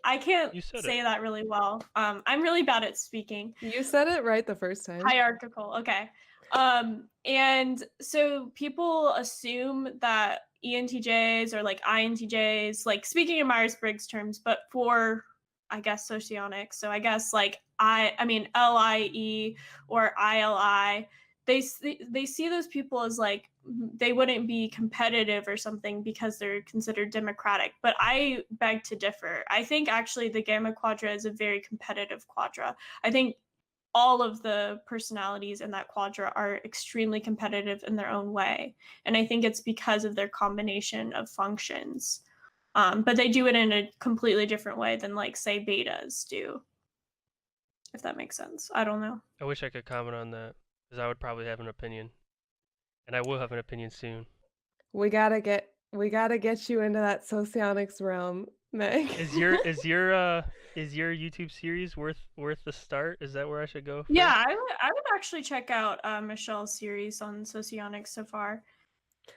Speaker 1: I can't
Speaker 3: you said it.
Speaker 1: say that really well. I'm really bad at speaking.
Speaker 2: You said it right the first time.
Speaker 1: Hierarchical, okay. And so people assume that ENTJs or like INTJs, like speaking in Myers-Briggs terms, but for I guess socionics. So I guess like I mean LIE or ILI, they see those people as like they wouldn't be competitive or something because they're considered democratic. But I beg to differ. I think actually the Gamma Quadra is a very competitive quadra. I think all of the personalities in that quadra are extremely competitive in their own way. And I think it's because of their combination of functions. But they do it in a completely different way than, like, say, betas do, if that makes sense. I don't know.
Speaker 3: I wish I could comment on that, because I would probably have an opinion, and I will have an opinion soon.
Speaker 2: We gotta get you into that socionics realm, Meg.
Speaker 3: Is your is your YouTube series worth the start? Is that where I should go
Speaker 1: Yeah,
Speaker 3: first?
Speaker 1: I would actually check out Michelle's series on socionics so far.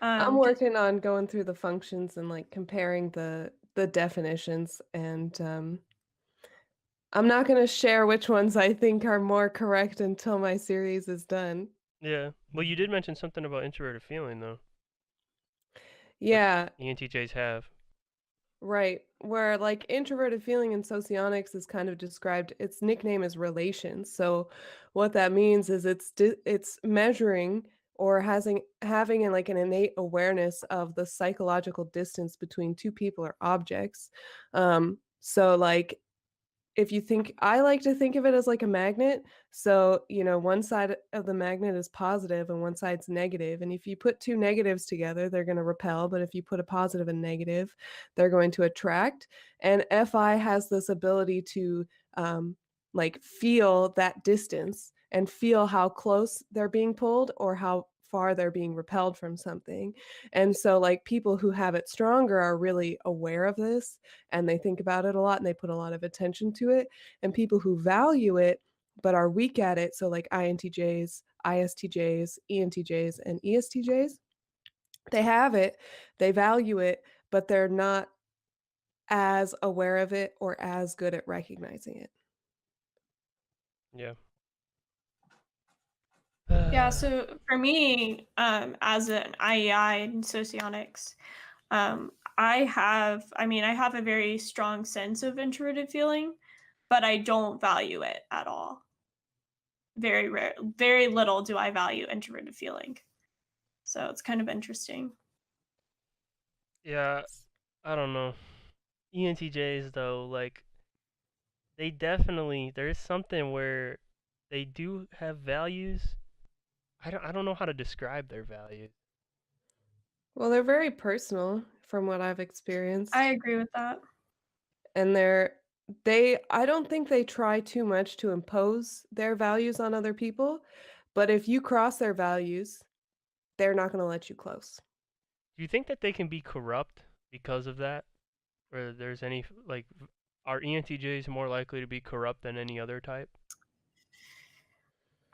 Speaker 2: I'm
Speaker 1: 'Cause
Speaker 2: working on going through the functions and like comparing the definitions, and I'm not gonna share which ones I think are more correct until my series is done.
Speaker 3: Yeah. Well, you did mention something about introverted feeling though, which
Speaker 2: Yeah,
Speaker 3: ENTJs have.
Speaker 2: right. Where like introverted feeling in socionics is kind of described, its nickname is relations. So what that means is it's measuring or having like an innate awareness of the psychological distance between two people or objects. So like if you think I like to think of it as like a magnet. So, one side of the magnet is positive and one side's negative. And if you put two negatives together, they're going to repel. But if you put a positive and negative, they're going to attract. And FI has this ability to like feel that distance and feel how close they're being pulled or how far they're being repelled from something. And so like people who have it stronger are really aware of this and they think about it a lot and they put a lot of attention to it. And people who value it but are weak at it, so like INTJs, ISTJs, ENTJs, and ESTJs, they have it, they value it, but they're not as aware of it or as good at recognizing it.
Speaker 3: Yeah.
Speaker 1: Yeah, so for me, as an IEI in socionics, I have a very strong sense of introverted feeling, but I don't value it at all. Very rare, very little do I value introverted feeling. So it's kind of interesting.
Speaker 3: Yeah, I don't know. ENTJs though, like they definitely there is something where they do have values. I don't know how to describe their values.
Speaker 2: Well, they're very personal from what I've
Speaker 1: I
Speaker 2: experienced.
Speaker 1: agree with that.
Speaker 2: And I don't think they try too much to impose their values on other people, but if you cross their values, they're not gonna let you close.
Speaker 3: Do you think that they can be corrupt because of that? Or there's any like are ENTJs more likely to be corrupt than any other type?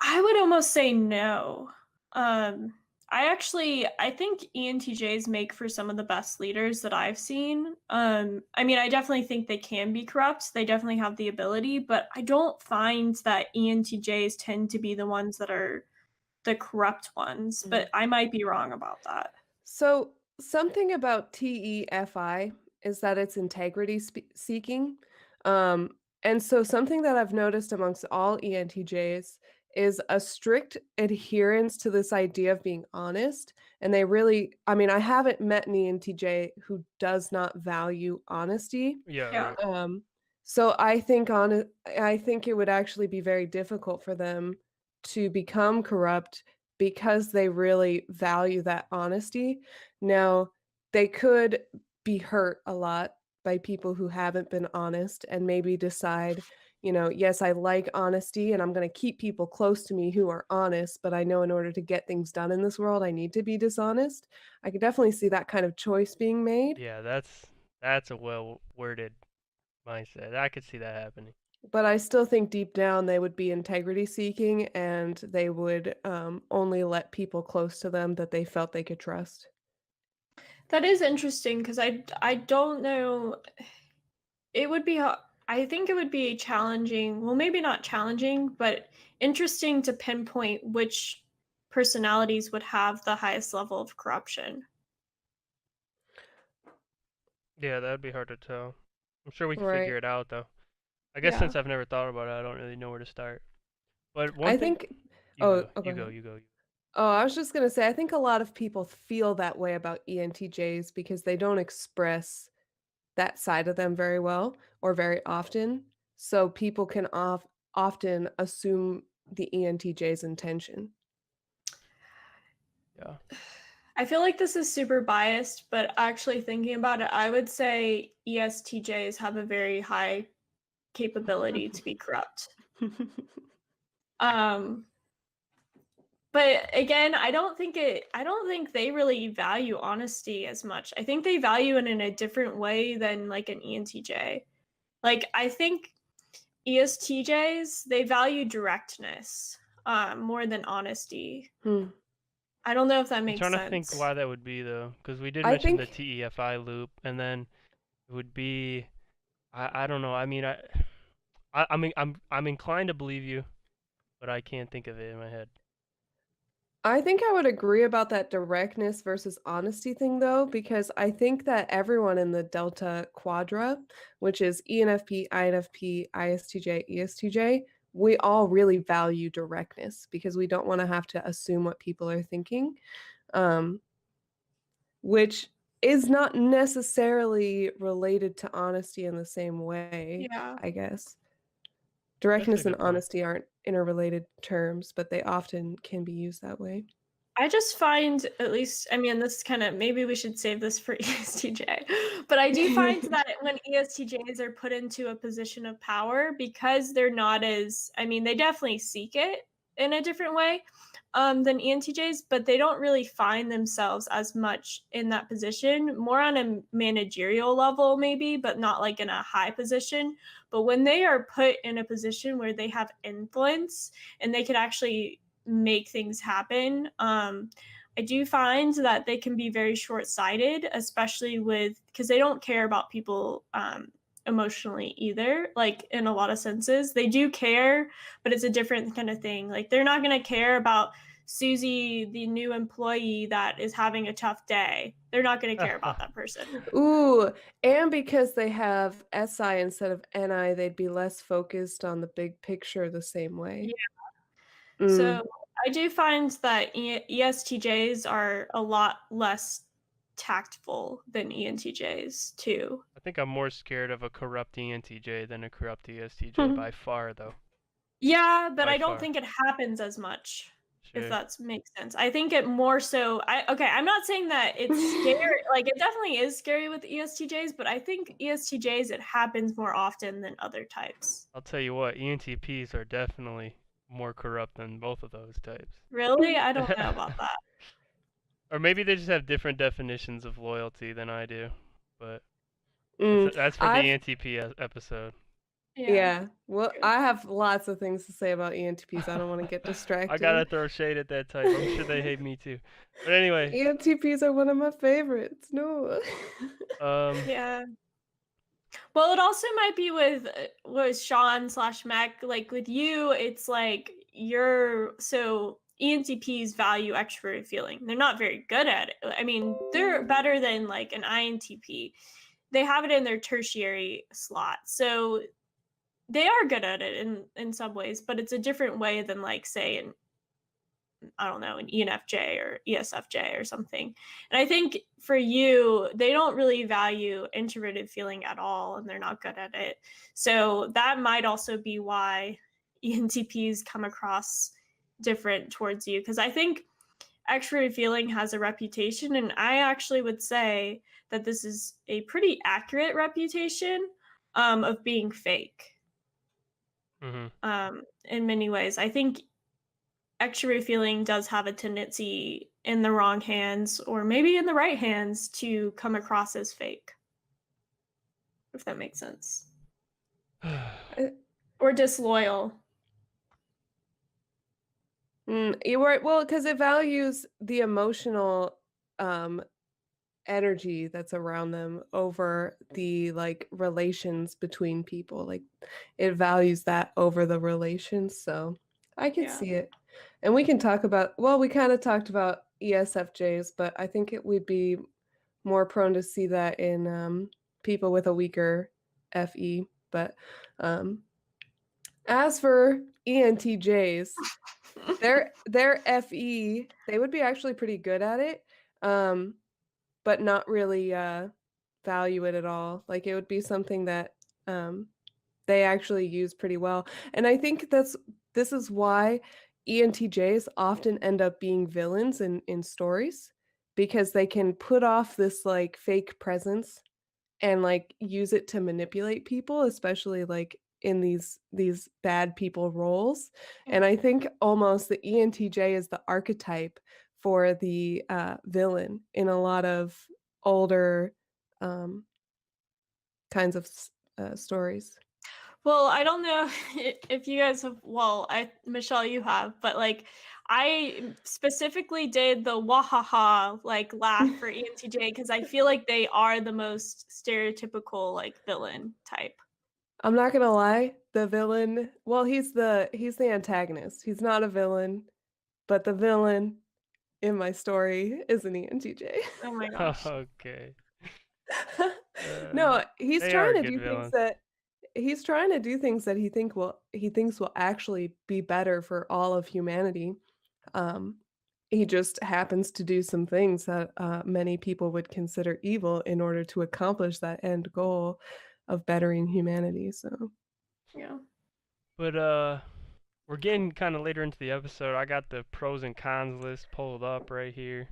Speaker 1: I would almost say no. I think ENTJs make for some of the best leaders that I've seen. I mean, I definitely think they can be corrupt. They definitely have the ability, but I don't find that ENTJs tend to be the ones that are the corrupt ones, but I might be wrong about that.
Speaker 2: So, something about TEFI is that it's integrity seeking. Um, and so, something that I've noticed amongst all ENTJs is a strict adherence to this idea of being honest. And I mean, I haven't met an ENTJ who does not value honesty.
Speaker 3: Yeah,
Speaker 1: Yeah.
Speaker 3: right.
Speaker 2: So I think it would actually be very difficult for them to become corrupt because they really value that honesty. Now, they could be hurt a lot by people who haven't been honest and maybe decide, yes, I like honesty and I'm going to keep people close to me who are honest, but I know in order to get things done in this world, I need to be dishonest. I could definitely see that kind of choice being made.
Speaker 3: Yeah, that's a well worded mindset. I could see that happening.
Speaker 2: But I still think deep down they would be integrity seeking and they would only let people close to them that they felt they could trust.
Speaker 1: That is interesting because I don't know. It would be I think it would be challenging, well, maybe not challenging, but interesting to pinpoint which personalities would have the highest level of corruption.
Speaker 3: Yeah, that'd be hard to tell. I'm sure we could
Speaker 2: Right.
Speaker 3: figure it out though. I guess
Speaker 1: Yeah.
Speaker 3: since I've never thought about it, I don't really know where to start. But one
Speaker 2: I
Speaker 3: thing,
Speaker 2: think go
Speaker 3: you go,
Speaker 2: ahead.
Speaker 3: you go.
Speaker 2: Oh, I was just gonna say, I think a lot of people feel that way about ENTJs because they don't express that side of them very well or very often. So people can often assume the ENTJ's intention.
Speaker 3: Yeah.
Speaker 1: I feel like this is super biased, but actually thinking about it, I would say ESTJs have a very high capability to be corrupt. Um, but again, I don't think they really value honesty as much. I think they value it in a different way than like an ENTJ. Like I think ESTJs, they value directness more than honesty.
Speaker 2: Hmm.
Speaker 1: I don't know if that
Speaker 3: I'm
Speaker 1: makes
Speaker 3: trying to think
Speaker 1: sense.
Speaker 3: why that would be though, because we did
Speaker 2: I
Speaker 3: mention the
Speaker 2: think
Speaker 3: TEFI loop, and then it would be I don't know. I mean I mean I'm inclined to believe you, but I can't think of it in my head.
Speaker 2: I would agree about that directness versus honesty thing though, because I think that everyone in the Delta Quadra, which is ENFP, INFP, ISTJ, ESTJ, we all really value directness because we don't want to have to assume what people are thinking, um, which is not necessarily related to honesty in the same way,
Speaker 1: Yeah.
Speaker 2: I guess.
Speaker 3: That's a
Speaker 2: Directness and
Speaker 3: good point.
Speaker 2: honesty aren't interrelated terms, but they often can be used that way.
Speaker 1: I just find, at least, I mean, this kind of, maybe we should save this for ESTJ, but I do find that when ESTJs are put into a position of power, because they're not as, I mean, they definitely seek it in a different way than ENTJs, but they don't really find themselves as much in that position, more on a managerial level, maybe, but not like in a high position. But when they are put in a position where they have influence and they could actually make things happen. I do find that they can be very short sighted, especially with because they don't care about people emotionally either, like in a lot of senses. They do care, but it's a different kind of thing. Like they're not going to care about Susie, the new employee that is having a tough day. They're not going to care about that person.
Speaker 2: Ooh, and because they have SI instead of NI, they'd be less focused on the big picture the same way.
Speaker 1: Yeah.
Speaker 2: Mm.
Speaker 1: So I do find that ESTJs are a lot less tactful than ENTJs too.
Speaker 3: I think I'm more scared of a corrupt ENTJ than a corrupt ESTJ by far, though.
Speaker 1: Yeah, but
Speaker 3: By
Speaker 1: I don't
Speaker 3: far.
Speaker 1: think it happens as much, if
Speaker 3: Sure.
Speaker 1: that makes sense. I think it more so okay, I'm not saying that it's scary, like, it definitely is scary with ESTJs, but I think ESTJs, it happens more often than other types.
Speaker 3: I'll tell you what, ENTPs are definitely more corrupt than both of those types.
Speaker 1: Really? I don't know about that.
Speaker 3: Or maybe they just have different definitions of loyalty than I do. But
Speaker 2: Mm.
Speaker 3: that's for the
Speaker 2: I've
Speaker 3: ENTP episode.
Speaker 2: Yeah. Well,
Speaker 1: True.
Speaker 2: I have lots of things to say about ENTPs. I don't want to get
Speaker 3: I
Speaker 2: distracted.
Speaker 3: gotta throw shade at that type. I'm sure they hate me too. But anyway,
Speaker 2: ENTPs are one of my favorites. No.
Speaker 1: Yeah. Well, it also might be with Shaun / Mac. Like with you, it's like so ENTPs value extroverted feeling. They're not very good at it. I mean, they're better than like an INTP. They have it in their tertiary slot. So they are good at it in some ways, but it's a different way than like say I don't know, an ENFJ or ESFJ or something. And I think for you, they don't really value introverted feeling at all, and they're not good at it. So that might also be why ENTPs come across different towards you. Because I think extroverted feeling has a reputation, and I actually would say that this is a pretty accurate reputation of being fake. In many ways. I think extroverted feeling does have a tendency in the wrong hands or maybe in the right hands to come across as fake, if that makes sense, or disloyal.
Speaker 2: You're right. Well, because it values the emotional energy that's around them over the like relations between people. Like it values that over the relations. So I can
Speaker 1: Yeah.
Speaker 2: see it. And we can talk about, well, we kind of talked about ESFJs, but I think we'd be more prone to see that in people with a weaker FE. But as for ENTJs, their FE, they would be actually pretty good at it, but not really value it at all. Like it would be something that they actually use pretty well. And I think this is why ENTJs often end up being villains in stories because they can put off this like fake presence and like use it to manipulate people, especially like in these bad people roles. And I think almost the ENTJ is the archetype for the villain in a lot of older kinds of stories.
Speaker 1: Well, I don't know if you guys have, Michelle, you have, but like I specifically did the wahaha like laugh for ENTJ because I feel like they are the most stereotypical like villain type.
Speaker 2: I'm not gonna lie, the villain, well, he's the antagonist. He's not a villain, but the villain in my story is an ENTJ.
Speaker 1: Oh my gosh.
Speaker 3: Okay.
Speaker 2: No, he's
Speaker 3: They
Speaker 2: trying
Speaker 3: are
Speaker 2: to
Speaker 3: good
Speaker 2: do things
Speaker 3: villains.
Speaker 2: that he thinks will actually be better for all of humanity. Um, he just happens to do some things that many people would consider evil in order to accomplish that end goal of bettering humanity. So,
Speaker 1: Yeah.
Speaker 3: But we're getting kind of later into the episode. I got the pros and cons list pulled up right here.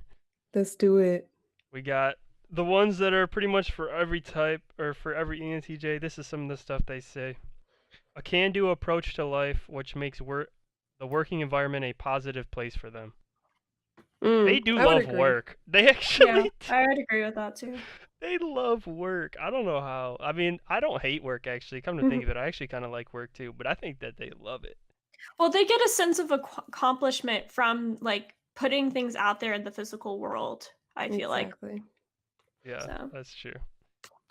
Speaker 2: let's do it.
Speaker 3: We got the ones that are pretty much for every type or for every ENTJ. This is some of the stuff they say. A can-do approach to life, which makes the working environment a positive place for them. They do
Speaker 2: I would
Speaker 3: love
Speaker 2: agree.
Speaker 3: work. They actually
Speaker 1: I would agree with that too.
Speaker 3: They love work. I don't know how. I mean, I don't hate work actually. Come to think of it, I actually kind of like work too, but I think that they love it.
Speaker 1: Well, they get a sense of accomplishment from like putting things out there in the physical world, I feel like.
Speaker 2: Exactly.
Speaker 3: Yeah,
Speaker 1: So.
Speaker 3: that's true.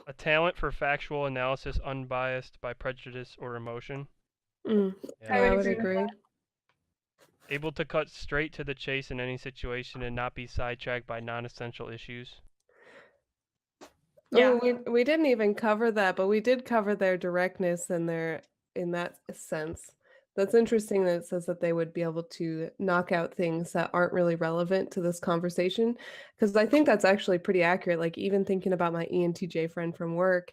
Speaker 3: A talent for factual analysis unbiased by prejudice or emotion.
Speaker 2: Yeah, I would agree.
Speaker 3: Able to cut straight to the chase in any situation and not be sidetracked by non-essential issues.
Speaker 2: Yeah. We didn't even cover that, but we did cover their directness and their in that sense. That's interesting that it says that they would be able to knock out things that aren't really relevant to this conversation, because I think that's actually pretty accurate. Like even thinking about my ENTJ friend from work,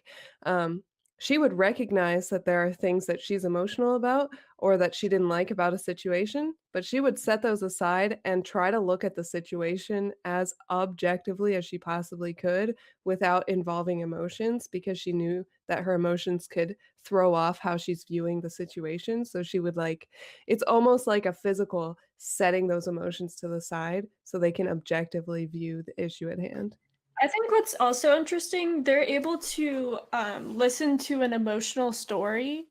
Speaker 2: she would recognize that there are things that she's emotional about or that she didn't like about a situation, but she would set those aside and try to look at the situation as objectively as she possibly could without involving emotions because she knew that her emotions could throw off how she's viewing the situation. So she would like, it's almost like a physical setting those emotions to the side so they can objectively view the issue at hand.
Speaker 1: I think what's also interesting, they're able to listen to an emotional story.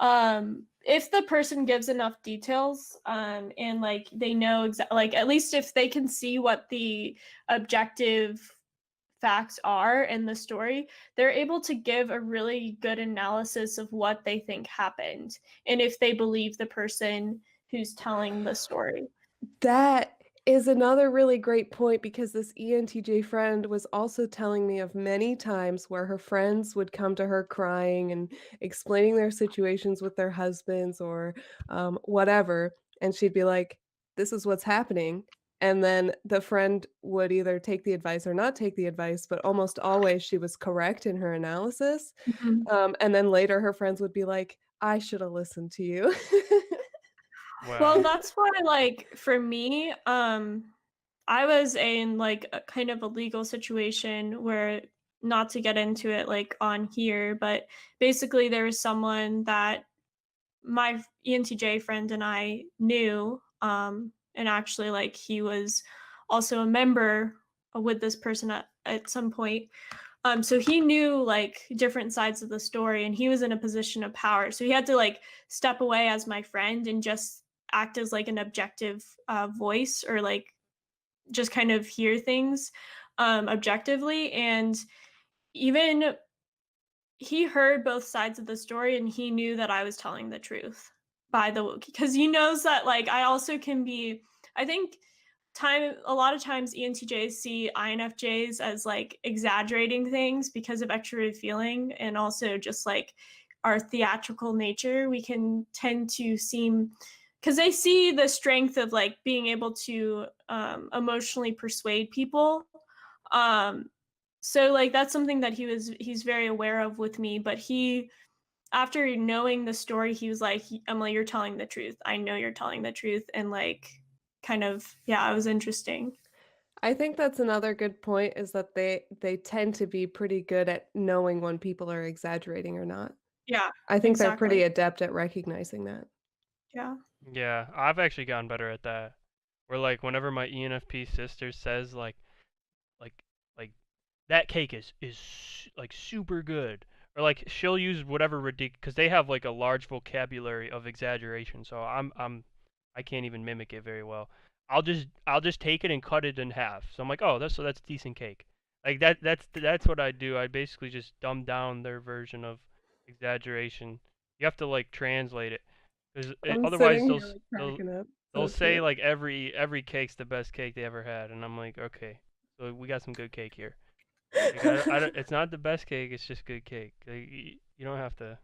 Speaker 1: If the person gives enough details, and like they know like at least if they can see what the objective facts are in the story, they're able to give a really good analysis of what they think happened and if they believe the person who's telling the story.
Speaker 2: That is another really great point because this ENTJ friend was also telling me of many times where her friends would come to her crying and explaining their situations with their husbands or whatever. And she'd be like, this is what's happening. And then the friend would either take the advice or not take the advice, but almost always she was correct in her analysis. And then later her friends would be like, I should have listened to you.
Speaker 3: Wow.
Speaker 1: Well, that's why, like, for me, I was in like a kind of a legal situation where, not to get into it like on here, but basically there was someone that my ENTJ friend and I knew, and actually like he was also a member with this person at some point. So he knew like different sides of the story and he was in a position of power. So he had to like step away as my friend and just act as like an objective voice, or like just kind of hear things objectively. And even he heard both sides of the story and he knew that I was telling the truth, by the because he knows that like I also can be, I think a lot of times ENTJs see INFJs as like exaggerating things because of extroverted feeling and also just like our theatrical nature. We can tend to seem, because they see the strength of like being able to emotionally persuade people. So like that's something that he's very aware of with me, but he, after knowing the story, he was like, Emily, you're telling the truth. I know you're telling the truth. And like, kind of, yeah, it was interesting.
Speaker 2: I think that's another good point is that they tend to be pretty good at knowing when people are exaggerating or not.
Speaker 1: Yeah,
Speaker 2: I think they're pretty
Speaker 1: exactly.
Speaker 2: adept at recognizing that.
Speaker 1: Yeah.
Speaker 3: Yeah, I've actually gotten better at that. Where like whenever my ENFP sister says like like that cake is like super good, or like she'll use whatever ridiculous, because they have like a large vocabulary of exaggeration, so I can't even mimic it very well. I'll just take it and cut it in half. So I'm like, oh, that's decent cake. Like that's what I do. I basically just dumb down their version of exaggeration. You have to like translate it, because
Speaker 2: I'm
Speaker 3: otherwise
Speaker 2: sitting here like
Speaker 3: they'll
Speaker 2: cracking up.
Speaker 3: they'll
Speaker 2: So
Speaker 3: say
Speaker 2: true.
Speaker 3: like every cake's the best cake they ever had, and I'm like, okay, so we got some good cake here. Like it's not the best cake, it's just good cake. Like, you don't have to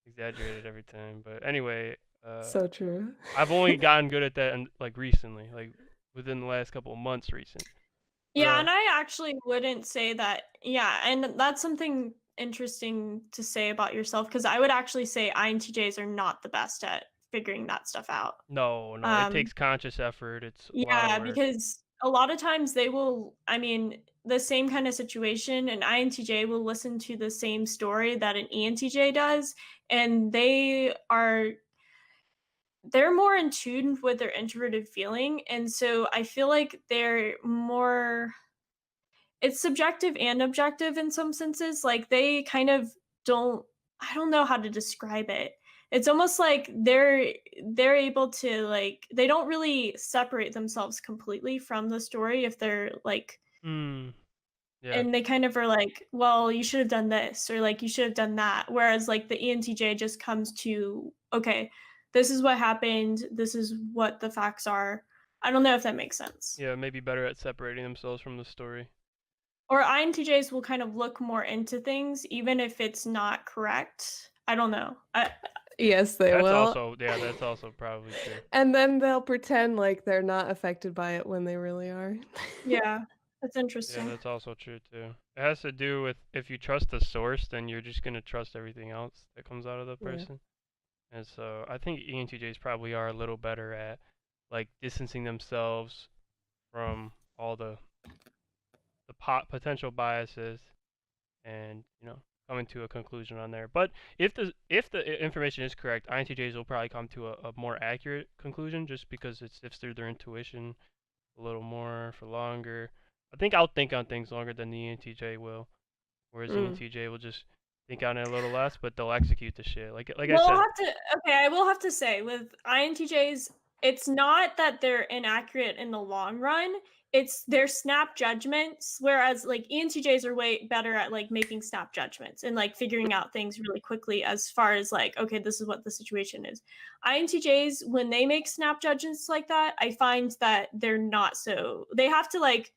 Speaker 3: exaggerate it every time. But anyway,
Speaker 2: So true.
Speaker 3: I've only gotten good at that and like recently, like within the last couple of months recent. But
Speaker 1: Yeah, and I actually wouldn't say that. Yeah, and that's something interesting to say about yourself, because I would actually say INTJs are not the best at figuring that stuff out.
Speaker 3: no, it
Speaker 1: Um,
Speaker 3: takes conscious effort. It's a lot of
Speaker 1: yeah,
Speaker 3: work.
Speaker 1: because a lot of times they will, I mean, the same kind of situation, an INTJ will listen to the same story that an ENTJ does, and they're more in tune with their introverted feeling. And so I feel like they're more, it's subjective and objective in some senses. Like they kind of don't, I don't know how to describe it. It's almost like they're able to like, they don't really separate themselves completely from the story if they're like,
Speaker 3: Hmm. Yeah.
Speaker 1: And they kind of are like, well, you should have done this, or like you should have done that. Whereas like the ENTJ just comes to, okay, this is what happened, this is what the facts are. I don't know if that makes sense.
Speaker 3: Yeah, maybe better at separating themselves from the story.
Speaker 1: Or INTJs will kind of look more into things, even if it's not correct. I don't know.
Speaker 2: Yes, they
Speaker 3: That's
Speaker 2: will.
Speaker 3: also, yeah, that's also probably true.
Speaker 2: And then they'll pretend like they're not affected by it when they really are.
Speaker 1: Yeah, that's
Speaker 3: Yeah,
Speaker 1: interesting.
Speaker 3: that's also true too. It has to do with if you trust the source, then you're just gonna trust everything else that comes out of the
Speaker 2: Yeah.
Speaker 3: person. And so I think ENTJs probably are a little better at like distancing themselves from all the potential biases and coming to a conclusion on there. But if the information is correct, INTJs will probably come to a more accurate conclusion just because it sifts through their intuition a little more for longer. I think I'll think on things longer than the ENTJ will, whereas the ENTJ will just think on it a little less, but they'll execute the shit. Like I
Speaker 1: Well,
Speaker 3: said.
Speaker 1: I will have to say with INTJs, it's not that they're inaccurate in the long run. It's their snap judgments, whereas like ENTJs are way better at like making snap judgments and like figuring out things really quickly as far as like, okay, this is what the situation is. INTJs, when they make snap judgments like that, I find that they're not so, they have to like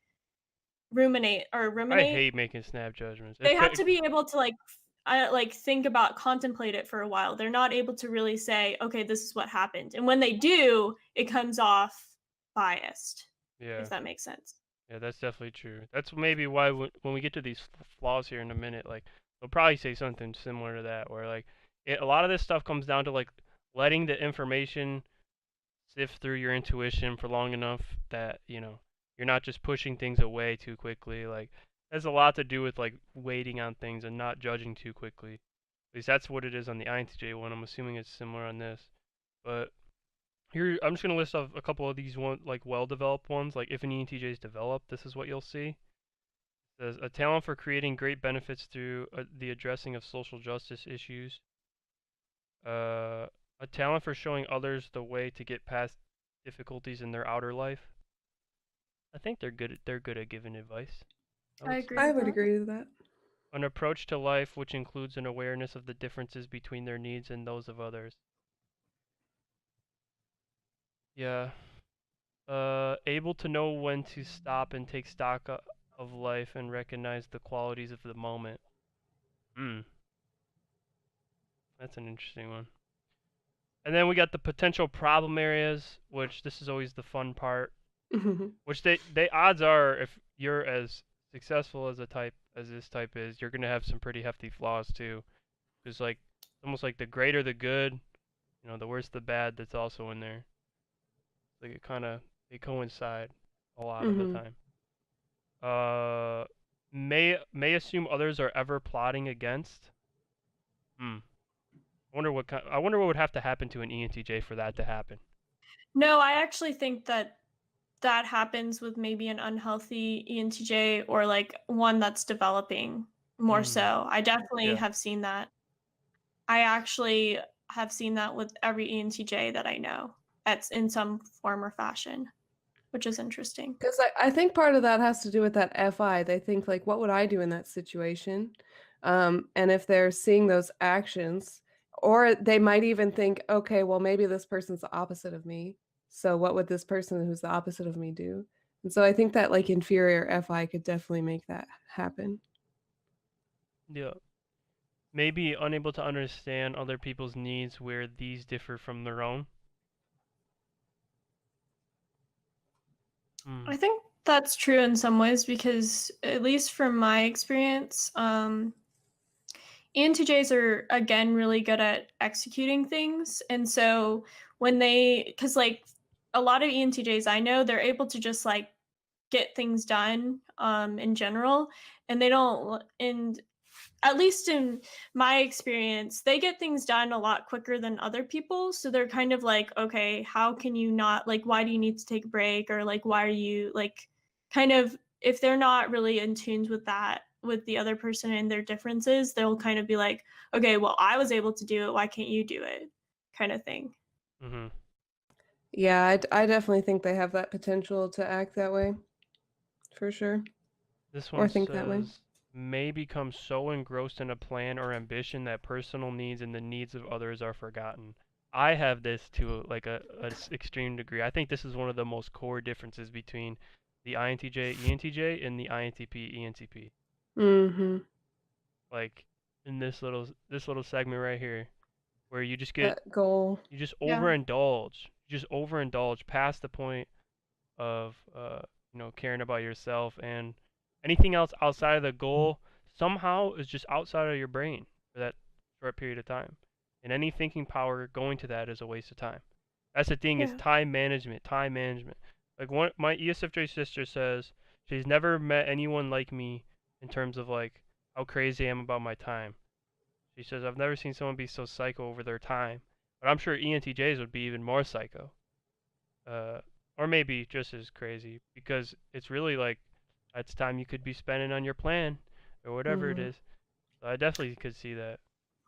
Speaker 3: I
Speaker 1: ruminate.
Speaker 3: hate making snap judgments.
Speaker 1: They have to be able to like think about, contemplate it for a while. They're not able to really say, okay, this is what happened. And when they do, it comes off biased,
Speaker 3: Yeah.
Speaker 1: if that makes sense.
Speaker 3: Yeah, that's definitely true. That's maybe why when we get to these flaws here in a minute, like they'll probably say something similar to that, where like a lot of this stuff comes down to like letting the information sift through your intuition for long enough that you're not just pushing things away too quickly. Like has a lot to do with like waiting on things and not judging too quickly. At least that's what it is on the INTJ one. I'm assuming it's similar on this, but here I'm just gonna list off a couple of these like well-developed ones. Like if an ENTJ is developed, this is what you'll see. It says a talent for creating great benefits through the addressing of social justice issues. Uh, a talent for showing others the way to get past difficulties in their outer life. I think they're good at giving advice.
Speaker 1: I agree.
Speaker 2: I would agree with that.
Speaker 3: An approach to life which includes an awareness of the differences between their needs and those of others. Yeah. Able to know when to stop and take stock of life and recognize the qualities of the moment. Hmm. That's an interesting one. And then we got the potential problem areas, which this is always the fun part. Which they odds are, if you're as successful as a type as this type is, you're gonna have some pretty hefty flaws too. Because like almost like the greater the good, the worse the bad. That's also in there. Like they coincide a lot of the time. May assume others are ever plotting against. Hmm. I wonder what would have to happen to an ENTJ for that to happen.
Speaker 1: No, I actually think that happens with maybe an unhealthy ENTJ or like one that's developing more so. I definitely have seen that. I actually have seen that with every ENTJ that I know. That's in some form or fashion, which is interesting.
Speaker 2: Because I think part of that has to do with that FI. They think like, what would I do in that situation? And if they're seeing those actions, or they might even think, okay, well, maybe this person's the opposite of me. So what would this person who's the opposite of me do? And so I think that like inferior FI could definitely make that happen.
Speaker 3: Yeah. Maybe unable to understand other people's needs where these differ from their own.
Speaker 1: I think that's true in some ways because, at least from my experience, ENTJs are again really good at executing things, and so because like a lot of ENTJs I know, they're able to just like get things done in general, and they don't and at least in my experience, they get things done a lot quicker than other people. So they're kind of like, okay, how can you not, like, why do you need to take a break? Or like, why are you like, kind of, if they're not really in tune with that, with the other person and their differences, they'll kind of be like, okay, well, I was able to do it. Why can't you do it? Kind of thing.
Speaker 3: Mm-hmm.
Speaker 2: Yeah, I definitely think they have that potential to act that way, for sure.
Speaker 3: This
Speaker 2: or
Speaker 3: one
Speaker 2: think that way.
Speaker 3: says, may become so engrossed in a plan or ambition that personal needs and the needs of others are forgotten. I have this to like a extreme degree. I think this is one of the most core differences between the INTJ ENTJ and the INTP ENTP.
Speaker 2: Mm-hmm.
Speaker 3: Like in this little segment right here, where you just get
Speaker 2: That goal.
Speaker 3: you just
Speaker 1: Yeah.
Speaker 3: overindulge, past the point of caring about yourself, and anything else outside of the goal somehow is just outside of your brain for that short period of time, and any thinking power going to that is a waste of time. That's the thing, is
Speaker 1: Yeah.
Speaker 3: time management. Like, one my ESFJ sister says she's never met anyone like me in terms of like how crazy I am about my time. She says, I've never seen someone be so psycho over their time, but I'm sure ENTJs would be even more psycho, uh, or maybe just as crazy, because it's really like that's time you could be spending on your plan or whatever it
Speaker 2: Mm-hmm.
Speaker 3: is. So I definitely could see that.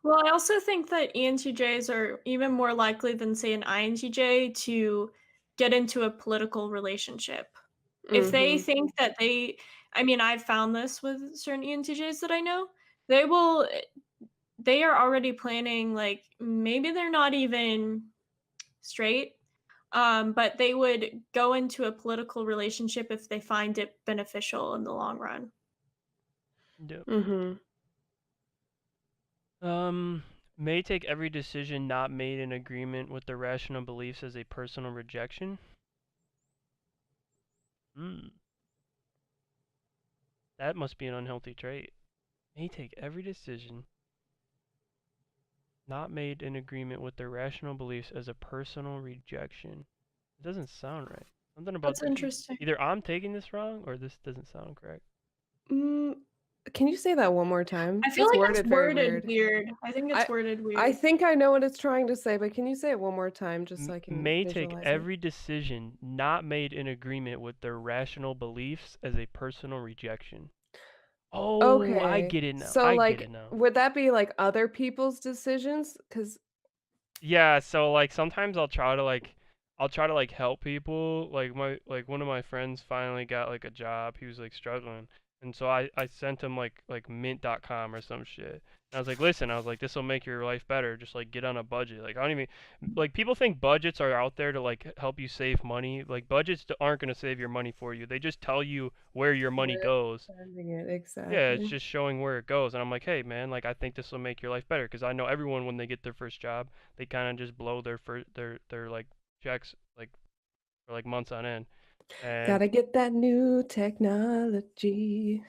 Speaker 1: Well, I also think that ENTJs are even more likely than, say, an INTJ to get into a political relationship. If they
Speaker 2: Mm-hmm.
Speaker 1: think that I mean, I've found this with certain ENTJs that I know, they will, they are already planning, like, maybe they're not even straight, but they would go into a political relationship if they find it beneficial in the long run.
Speaker 3: Yep.
Speaker 2: Mm-hmm.
Speaker 3: Um, may take every decision not made in agreement with the rational beliefs as a personal rejection. Hmm, that must be an unhealthy trait. May take every decision not made in agreement with their rational beliefs as a personal rejection. It doesn't sound right. Something about
Speaker 1: That's interesting.
Speaker 3: either I'm taking this wrong or this doesn't sound correct.
Speaker 2: Mm, can you say that one more time?
Speaker 1: I feel
Speaker 2: It's
Speaker 1: like it's
Speaker 2: worded very
Speaker 1: worded
Speaker 2: weird.
Speaker 1: weird. I think it's
Speaker 2: I
Speaker 1: worded
Speaker 2: I
Speaker 1: weird.
Speaker 2: think I know what it's trying to say, but can you say it one more time just so I can
Speaker 3: May take
Speaker 2: visualize it?
Speaker 3: every decision not made in agreement with their rational beliefs as a personal rejection. Oh, I
Speaker 2: Okay.
Speaker 3: get it now.
Speaker 2: So
Speaker 3: I get it
Speaker 2: like
Speaker 3: now.
Speaker 2: would that be like other people's decisions? 'Cause
Speaker 3: Yeah, so like sometimes I'll try to like help people. Like one of my friends finally got like a job. He was like struggling. And so I sent him like mint.com or some shit. And I was like, "Listen, I was like, this will make your life better. Just like get on a budget." Like, I don't even like, people think budgets are out there to like help you save money. Like, budgets aren't going to save your money for you. They just tell you where your money
Speaker 2: where
Speaker 3: goes.
Speaker 2: spending it
Speaker 3: Yeah, it's
Speaker 2: exactly.
Speaker 3: just showing where it goes. And I'm like, hey, man, like, I think this will make your life better, because I know everyone, when they get their first job, they kind of just blow their like checks like for like months on end. And
Speaker 2: Gotta get that new technology.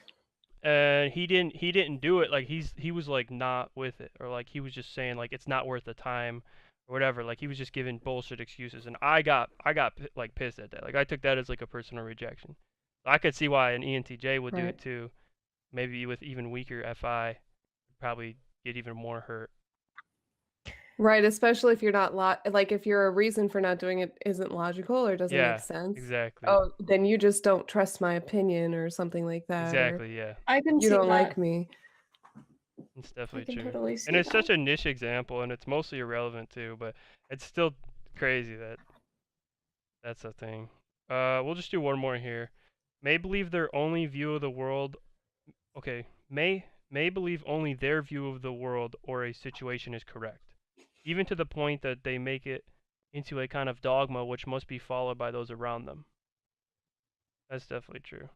Speaker 3: he didn't do it. Like, he was like not with it, or like he was just saying like it's not worth the time or whatever. Like, he was just giving bullshit excuses, and I got like pissed at that. Like, I took that as like a personal rejection. I could see why an ENTJ would do
Speaker 2: Right.
Speaker 3: it too. Maybe with even weaker FI, probably get even more hurt.
Speaker 2: Right, especially if you're not like if your reason for not doing it isn't logical or doesn't make
Speaker 3: Yeah,
Speaker 2: sense.
Speaker 3: exactly.
Speaker 2: Oh, then you just don't trust my opinion or something like that, or
Speaker 3: Exactly, yeah.
Speaker 1: I can
Speaker 2: you
Speaker 1: see
Speaker 2: don't like
Speaker 1: that.
Speaker 2: me.
Speaker 3: It's
Speaker 1: I
Speaker 3: definitely
Speaker 1: can
Speaker 3: true.
Speaker 1: totally
Speaker 3: And
Speaker 1: see
Speaker 3: it's
Speaker 1: that.
Speaker 3: such a niche example, and it's mostly irrelevant too, but it's still crazy that that's a thing. We'll just do one more here. May believe their only view of the world. Okay, may believe only their view of the world or a situation is correct, even to the point that they make it into a kind of dogma which must be followed by those around them. That's definitely true.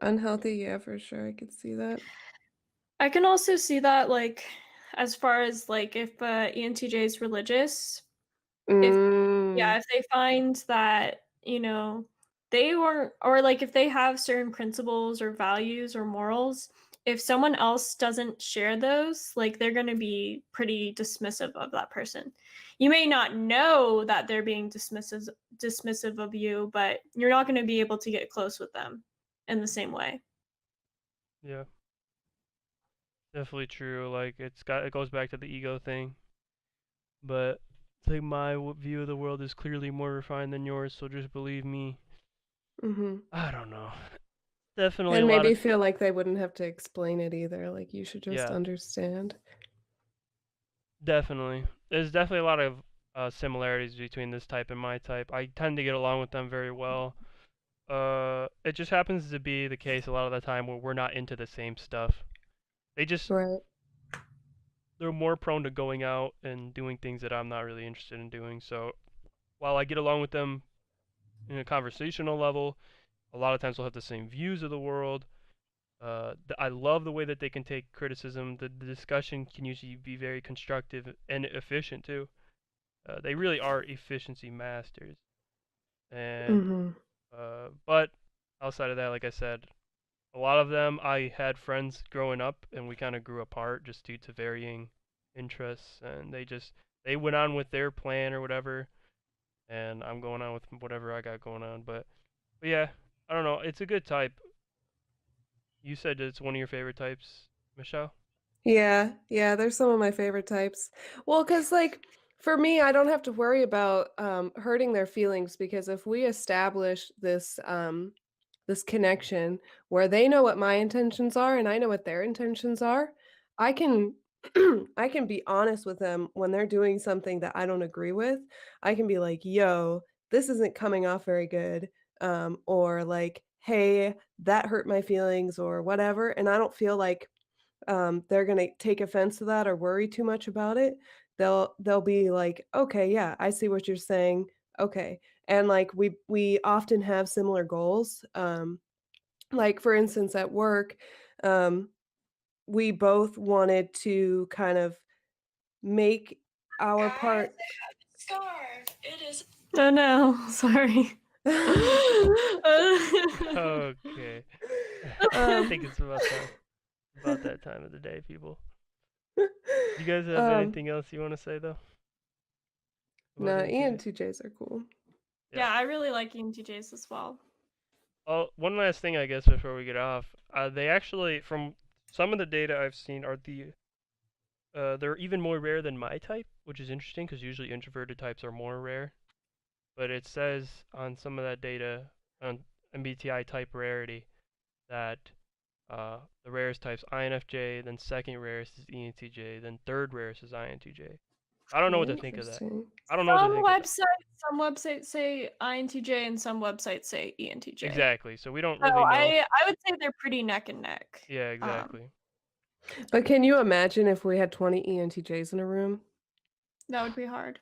Speaker 2: Unhealthy, yeah, for sure. I could see that.
Speaker 1: I can also see that, like, as far as like if ENTJ is religious, if
Speaker 2: Mm,
Speaker 1: yeah, if they find that, they weren't, or like if they have certain principles or values or morals, if someone else doesn't share those, like they're going to be pretty dismissive of that person. You may not know that they're being dismissive of you, but you're not going to be able to get close with them in the same way.
Speaker 3: Yeah, definitely true. Like, it goes back to the ego thing, but it's like my view of the world is clearly more refined than yours, so just believe me.
Speaker 2: hmm
Speaker 3: I don't know. Definitely a
Speaker 2: And
Speaker 3: lot of
Speaker 2: maybe feel like they wouldn't have to explain it either. Like you should just
Speaker 3: yeah,
Speaker 2: understand.
Speaker 3: definitely. There's definitely a lot of similarities between this type and my type. I tend to get along with them very well. It just happens to be the case a lot of the time where we're not into the same stuff.
Speaker 2: Right.
Speaker 3: They're more prone to going out and doing things that I'm not really interested in doing. So while I get along with them in a conversational level, a lot of times we'll have the same views of the world. I love the way that they can take criticism. The discussion can usually be very constructive and efficient too. They really are efficiency masters. And
Speaker 2: Mm-hmm.
Speaker 3: but outside of that, like I said, a lot of them I had friends growing up, and we kind of grew apart just due to varying interests, and they went on with their plan or whatever, and I'm going on with whatever I got going on. But yeah, I don't know. It's a good type. You said it's one of your favorite types, Michelle.
Speaker 2: Yeah, yeah, they're some of my favorite types. Well, because like for me, I don't have to worry about hurting their feelings because if we establish this connection where they know what my intentions are and I know what their intentions are, I can I can be honest with them when they're doing something that I don't agree with. I can be like, "Yo, this isn't coming off very good." Or like, "Hey, that hurt my feelings," or whatever, and I don't feel like they're gonna take offense to that or worry too much about it. They'll be like, "Okay, yeah, I see what you're saying. Okay." And like we often have similar goals. Like for instance, at work, um, we both wanted to kind of make our part.
Speaker 1: Oh no, sorry.
Speaker 3: Okay. I think it's about that time of the day, people. You guys have anything else you want to say though?
Speaker 2: No,
Speaker 3: About ENTJ?
Speaker 2: ENTJs are cool.
Speaker 1: Yeah, I really like ENTJs as well.
Speaker 3: Oh, one last thing, I guess, before we get off. They actually, from some of the data I've seen, they're even more rare than my type, which is interesting because usually introverted types are more rare. But it says on some of that data on MBTI type rarity that the rarest type's INFJ, then second rarest is ENTJ, then third rarest is INTJ. I don't know what to think of that.
Speaker 2: Interesting.
Speaker 3: I don't know what to think of that.
Speaker 1: Some websites say INTJ and some websites say ENTJ.
Speaker 3: Exactly. So we don't
Speaker 1: So
Speaker 3: really know.
Speaker 1: I would say they're pretty neck and neck.
Speaker 3: Yeah, exactly.
Speaker 2: But can you imagine if we had 20 ENTJs in a room?
Speaker 1: That would be hard.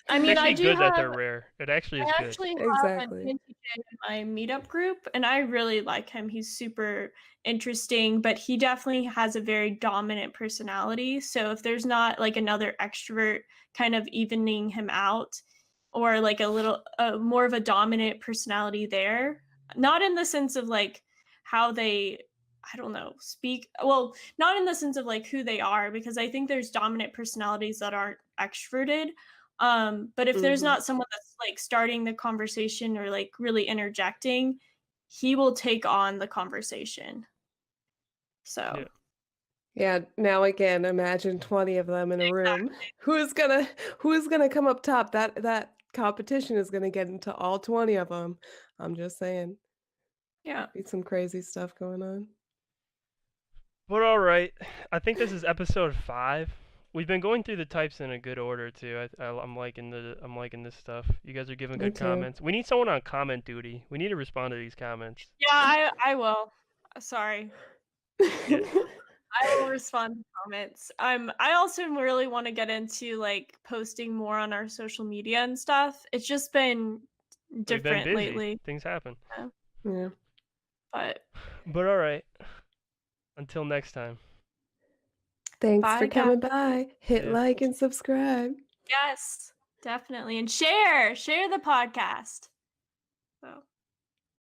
Speaker 1: I
Speaker 3: It's
Speaker 1: mean,
Speaker 3: actually
Speaker 1: I do
Speaker 3: good that
Speaker 1: have
Speaker 3: they're rare. It actually is
Speaker 1: I
Speaker 3: good.
Speaker 1: actually have
Speaker 2: Exactly.
Speaker 1: an ENTJ in my meetup group, and I really like him. He's super interesting, but he definitely has a very dominant personality. So if there's not like another extrovert kind of evening him out, or like a little more of a dominant personality there, not in the sense of like how they, I don't know, speak. Well, not in the sense of like who they are, because I think there's dominant personalities that aren't extroverted. But if there's
Speaker 2: Mhm.
Speaker 1: not someone that's like starting the conversation or like really interjecting, he will take on the conversation. So
Speaker 3: Yeah.
Speaker 2: Yeah, now again, imagine 20 of them in a room. Who's gonna come up top? That competition is gonna get into all 20 of them. I'm just saying.
Speaker 1: yeah.
Speaker 2: Be some crazy stuff going on.
Speaker 3: But all right, I think this is episode 5. We've been going through the types in a good order too. I'm liking this stuff. You guys are giving
Speaker 2: Me
Speaker 3: good
Speaker 2: too.
Speaker 3: comments. We need someone on comment duty. We need to respond to these comments.
Speaker 1: Yeah, I will. Sorry.
Speaker 3: Yeah.
Speaker 1: I will respond to comments. I also really want to get into like posting more on our social media and stuff. It's just been
Speaker 3: We've been
Speaker 1: different
Speaker 3: busy.
Speaker 1: lately.
Speaker 3: Things happen.
Speaker 2: Yeah.
Speaker 1: But
Speaker 3: all right. Until next time.
Speaker 2: Thanks
Speaker 1: bye,
Speaker 2: for
Speaker 1: guys.
Speaker 2: coming by. Hit
Speaker 3: Yeah.
Speaker 2: like and subscribe.
Speaker 1: Yes, definitely. And share the podcast. So